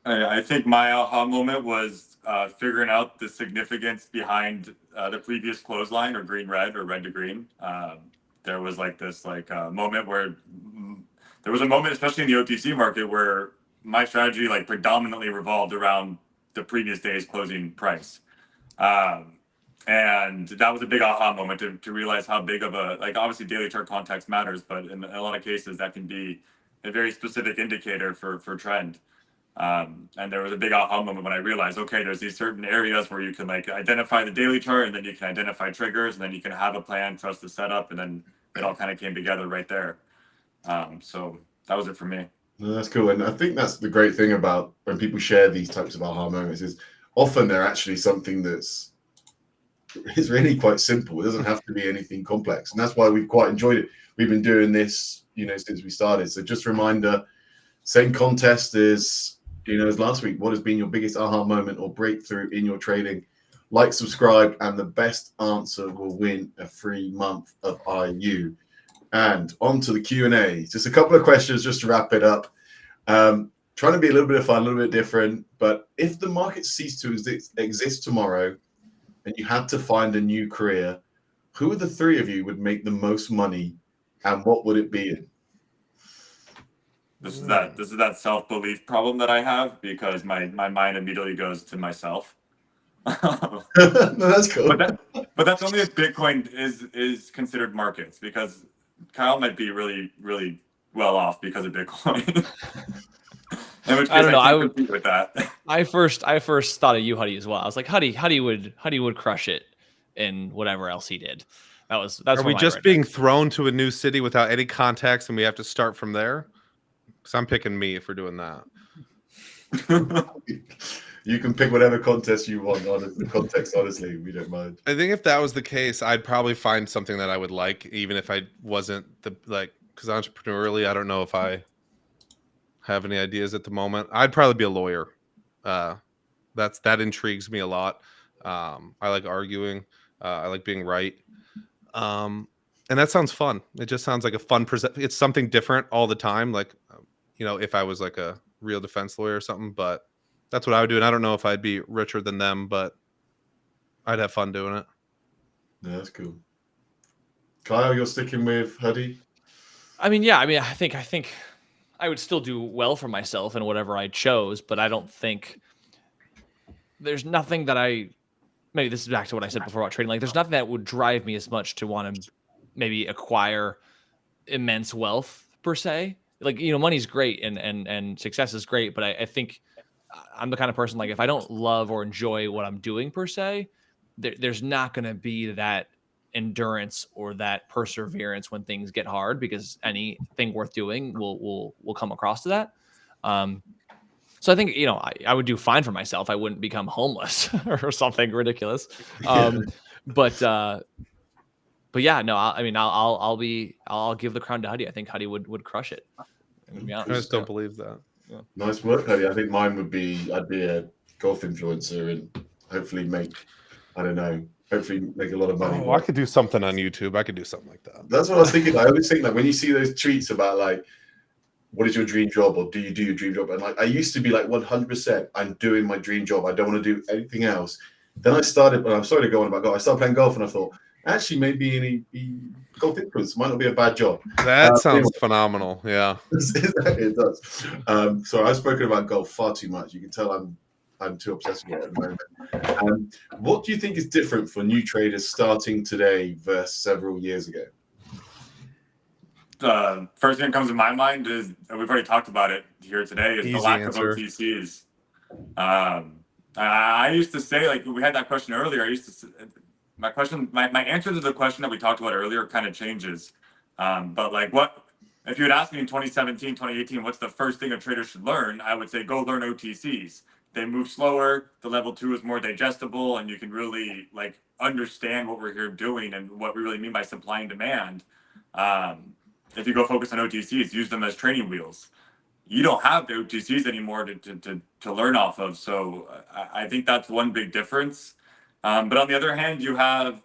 I think my aha moment was figuring out the significance behind the previous clothesline, or green-red, or red to green. There was this moment where there was a moment, especially in the OTC market, where my strategy predominantly revolved around the previous day's closing price. And that was a big aha moment to realize how big of a, obviously daily chart context matters, but in a lot of cases that can be a very specific indicator for trend. And there was a big aha moment when I realized, okay, there's these certain areas where you can identify the daily chart, and then you can identify triggers, and then you can have a plan, trust the setup, and then it all kind of came together right there. So that was it for me. No, that's cool. And I think that's the great thing about when people share these types of aha moments, is often they're actually something is really quite simple. It doesn't have to be anything complex. And that's why we've quite enjoyed it. We've been doing this, since we started. So just a reminder, same contest as last week. What has been your biggest aha moment or breakthrough in your trading? Like, subscribe, and the best answer will win a free month of IU. And on to the Q&A. Just a couple of questions just to wrap it up. Trying to be a little bit of fun, a little bit different. But if the market ceased to exist tomorrow and you had to find a new career, who of the 3 of you would make the most money, and what would it be in? This is that self-belief problem that I have, because my mind immediately goes to myself. No, that's cool. But that's only if Bitcoin is considered markets, because Kyle might be really, really well off because of Bitcoin. In which case, I don't know. I can't would compete with that. I first thought of you, Huddy, as well. I was like, Huddy would crush it in whatever else he did. That's Are where we my just brain being went. thrown to a new city without any context and we have to start from there? Because I'm picking me if we're doing that. You can pick whatever contest you want. Honestly, we don't mind. I think if that was the case, I'd probably find something that I would like, even if I wasn't because entrepreneurially, I don't know if I have any ideas at the moment. I'd probably be a lawyer. That intrigues me a lot. I like arguing. I like being right. And that sounds fun. It just sounds like a fun it's something different all the time. Like, if I was like a real defense lawyer or something, but that's what I would do. And I don't know if I'd be richer than them, but I'd have fun doing it. Yeah, that's cool. Kyle, you're sticking with Huddy? I think I would still do well for myself in whatever I chose, but I don't think there's nothing that maybe this is back to what I said before about trading. Like, there's nothing that would drive me as much to want to maybe acquire immense wealth per se. Like, money's great and success is great, but I think I'm the kind of person, like, if I don't love or enjoy what I'm doing per se, there's not going to be that endurance or that perseverance when things get hard, because anything worth doing will come across to that. So I think, I would do fine for myself. I wouldn't become homeless or something ridiculous. But yeah, no, I'll give the crown to Huddy. I think Huddy would crush it. I just don't believe that. Yeah. Nice work, Huddy. I think mine would be, I'd be a golf influencer and hopefully make a lot of money. I could do something on YouTube. I could do something like that. That's what I was thinking. I always think that when you see those tweets about like, what is your dream job, or do you do your dream job? And like, I used to be like 100%, I'm doing my dream job. I don't want to do anything else. Then I'm sorry to go on about golf. I started playing golf and I thought, actually, maybe golf influence might not be a bad job. That sounds phenomenal. Yeah. It does. So I've spoken about golf far too much. You can tell I'm too obsessed with it at the moment. What do you think is different for new traders starting today versus several years ago? First thing that comes to my mind is, and we've already talked about it here today, is Easy the lack answer. of OTCs. I used to say, like, we had that question earlier. My answer to the question that we talked about earlier kind of changes. But like, what if you had asked me in 2017, 2018, what's the first thing a trader should learn? I would say go learn OTCs. They move slower. The level 2 is more digestible, and you can really like understand what we're here doing and what we really mean by supply and demand. If you go focus on OTCs, use them as training wheels. You don't have the OTCs anymore to learn off of. So I think that's one big difference. But on the other hand, you have,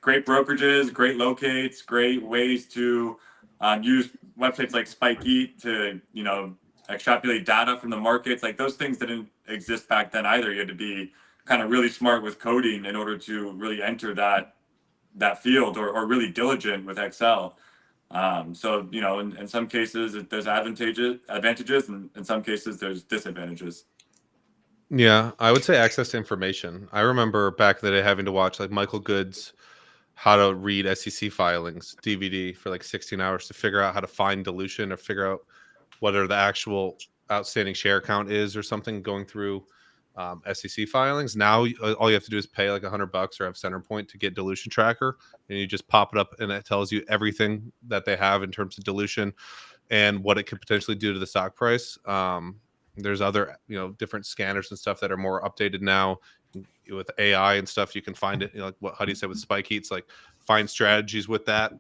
great brokerages, great locates, great ways to use websites like SpikeEat to, extrapolate data from the markets. Like, those things didn't exist back then either. You had to be kind of really smart with coding in order to really enter that field, or really diligent with Excel. So, in some cases there's advantages, and in some cases there's disadvantages. Yeah, I would say access to information. I remember back in the day having to watch like Michael Good's How to Read SEC Filings DVD for like 16 hours to figure out how to find dilution or figure out whether the actual outstanding share count is or something going through SEC filings. Now all you have to do is pay like $100 or have Centerpoint to get dilution tracker, and you just pop it up and it tells you everything that they have in terms of dilution and what it could potentially do to the stock price. There's other different scanners and stuff that are more updated now with AI and stuff. You can find it, like what Huddy said with SpikeEats, like find strategies with that.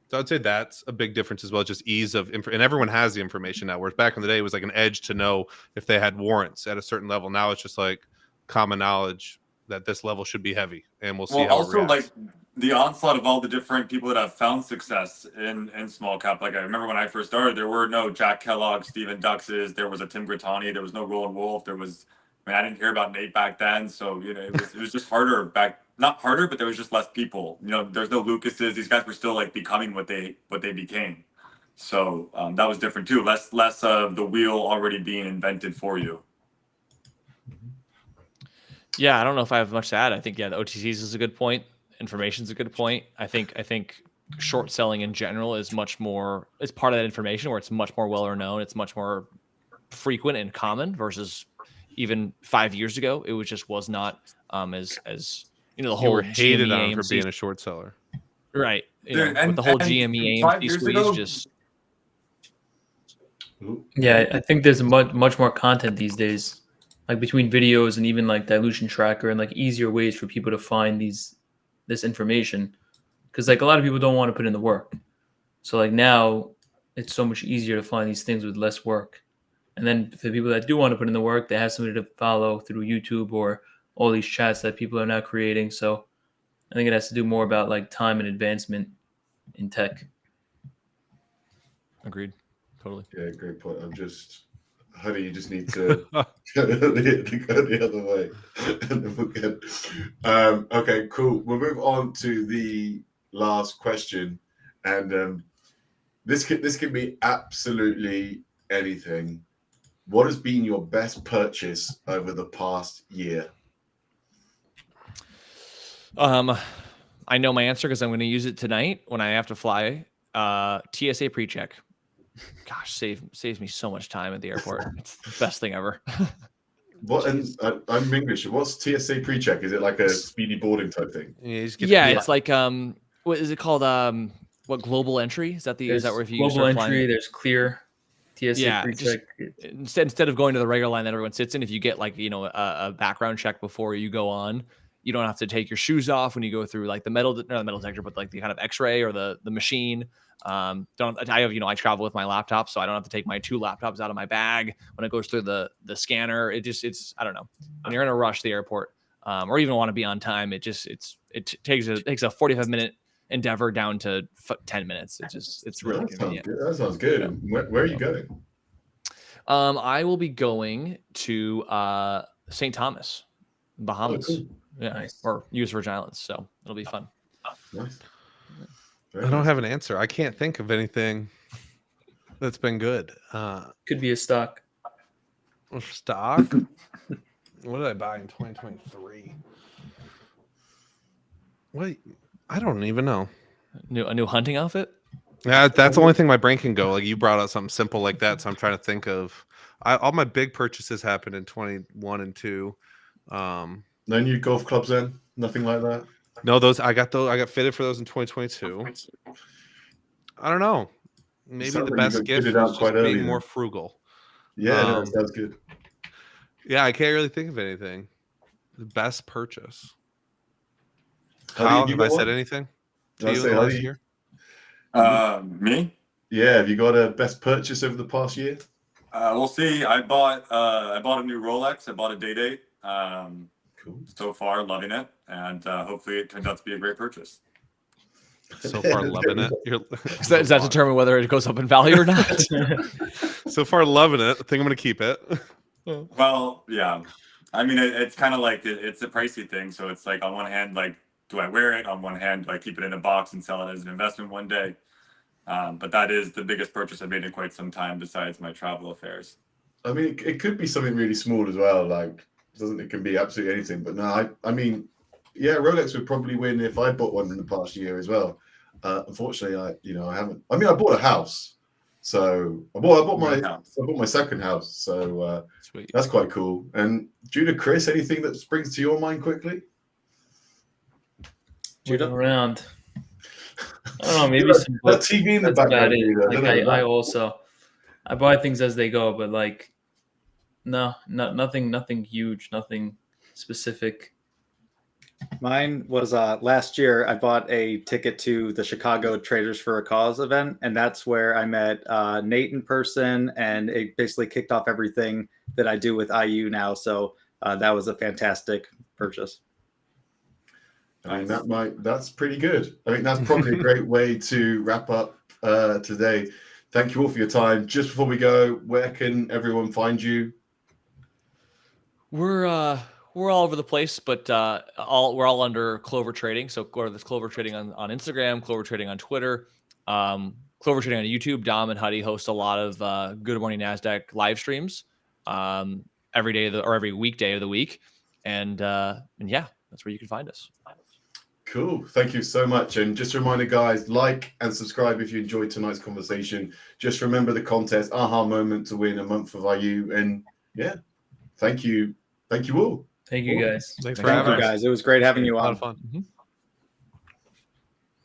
So I'd say that's a big difference as well, just ease of and everyone has the information now. Whereas back in the day, it was like an edge to know if they had warrants at a certain level. Now it's just like common knowledge that this level should be heavy, and we'll see how also, it reacts. like, the onslaught of all the different people that have found success in small cap. Like, I remember when I first started, there were no Jack Kellogg, Stephen Duxes, there was a Tim Grittani, there was no Roland Wolf, I didn't hear about Nate back then, so it was just harder back. Not harder, but there was just less people. There's no Lucases. These guys were still like becoming what they became. So that was different too. Less of the wheel already being invented for you. Yeah, I don't know if I have much to add. I think, the OTCs is a good point. Information's a good point. I think short selling in general is much more. It's part of that information where it's much more well known. It's much more frequent and common versus even 5 years ago. It was not as the You whole were hated GME on for AMC, being a short seller. right? Dude, With the whole and GME 5 AMC years squeeze, ago, just Yeah, I think there's much more content these days, like between videos and even like dilution tracker and like easier ways for people to find this information. Because like a lot of people don't want to put in the work, so like now it's so much easier to find these things with less work. And then for the people that do want to put in the work, they have somebody to follow through YouTube or all these chats that people are now creating. So I think it has to do more about like time and advancement in tech. agreed, totally. Yeah, great point. Honey, you just need to go the other way. And then we'll get, okay, cool. We'll move on to the last question. And this could be absolutely anything. What has been your best purchase over the past year? I know my answer because I'm going to use it tonight when I have to fly. TSA pre-check. Gosh, saves me so much time at the airport. It's the best thing ever. What? And I'm English. What's TSA pre-check? Is it like a speedy boarding type thing? Yeah, you just get Yeah, it's like what is it called? What, global entry? Is that There's where if you global start entry, flying? there's clear, TSA Yeah, pre-check. instead of going to the regular line that everyone sits in, if you get like a background check before you go on, you don't have to take your shoes off when you go through like not the metal detector, but like the kind of X-ray or the machine. I travel with my laptop, so I don't have to take my 2 laptops out of my bag when it goes through the scanner. It's I don't know, when you're in a rush to the airport, or even want to be on time, it takes a 45-minute endeavor down to 10 minutes. It's really convenient. That sounds good. And where are you going? I will be going to St. Thomas, Bahamas. Oh, cool. Yeah, Nice. or US Virgin Islands. So it'll be fun. Nice. I don't have an answer. I can't think of anything that's been good. Could be a stock. Stock. What did I buy in 2023? What? I don't even know. A new hunting outfit. Yeah, that's the only thing my brain can go. Like, you brought out something simple like that, so I'm trying to think of. All my big purchases happened in 21 and 2. No new golf clubs then? Nothing like that? No, those I got fitted for those in 2022. I don't know. Maybe the best gift was just being more frugal. Yeah, no, that sounds good. Yeah, I can't really think of anything. The best purchase. Huddy, Kyle, have I said anything to you in the last year? Me? Yeah, have you got a best purchase over the past year? We'll see. I bought a new Rolex. I bought a Day-Date. Cool. So far, loving it, and hopefully it turns out to be a great purchase. So far, loving it. Does that determine whether it goes up in value or not? So far, loving it. I think I'm going to keep it. Well, yeah. I mean, it's kind of like it's a pricey thing. So it's like, on one hand, like, do I wear it? On one hand, do I keep it in a box and sell it as an investment one day? But that is the biggest purchase I've made in quite some time, besides my travel affairs. I mean, it could be something really small as well. Like, it can be absolutely anything. But no, I mean, yeah, Rolex would probably win if I bought one in the past year as well. Unfortunately, I haven't. I mean, I bought a house, so I bought my second house, so that's quite cool. And Judah, Chris, anything that springs to your mind quickly? Judah around. I don't know, maybe some books. TV in the background. I buy things as they go, but like, nothing huge, nothing specific. Mine was last year. I bought a ticket to the Chicago Traders for a Cause event, and that's where I met Nate in person, and it basically kicked off everything that I do with IU now. So that was a fantastic purchase. I mean, that's pretty good. I think that's probably a great way to wrap up today. Thank you all for your time. Just before we go, where can everyone find you? We're all over the place, but we're all under Clover Trading. So go to this Clover Trading on Instagram, Clover Trading on Twitter, Clover Trading on YouTube. Dom and Huddie host a lot of Good Morning NASDAQ live streams every day or every weekday of the week, and yeah, that's where you can find us. Cool. Thank you so much. And just a reminder, guys, like and subscribe if you enjoyed tonight's conversation. Just remember the contest, aha moment to win a month of IU. And yeah, thank you. Thank you all. Thank you guys. Thanks for Thank having you, us. guys. It was great having you A lot on. of fun.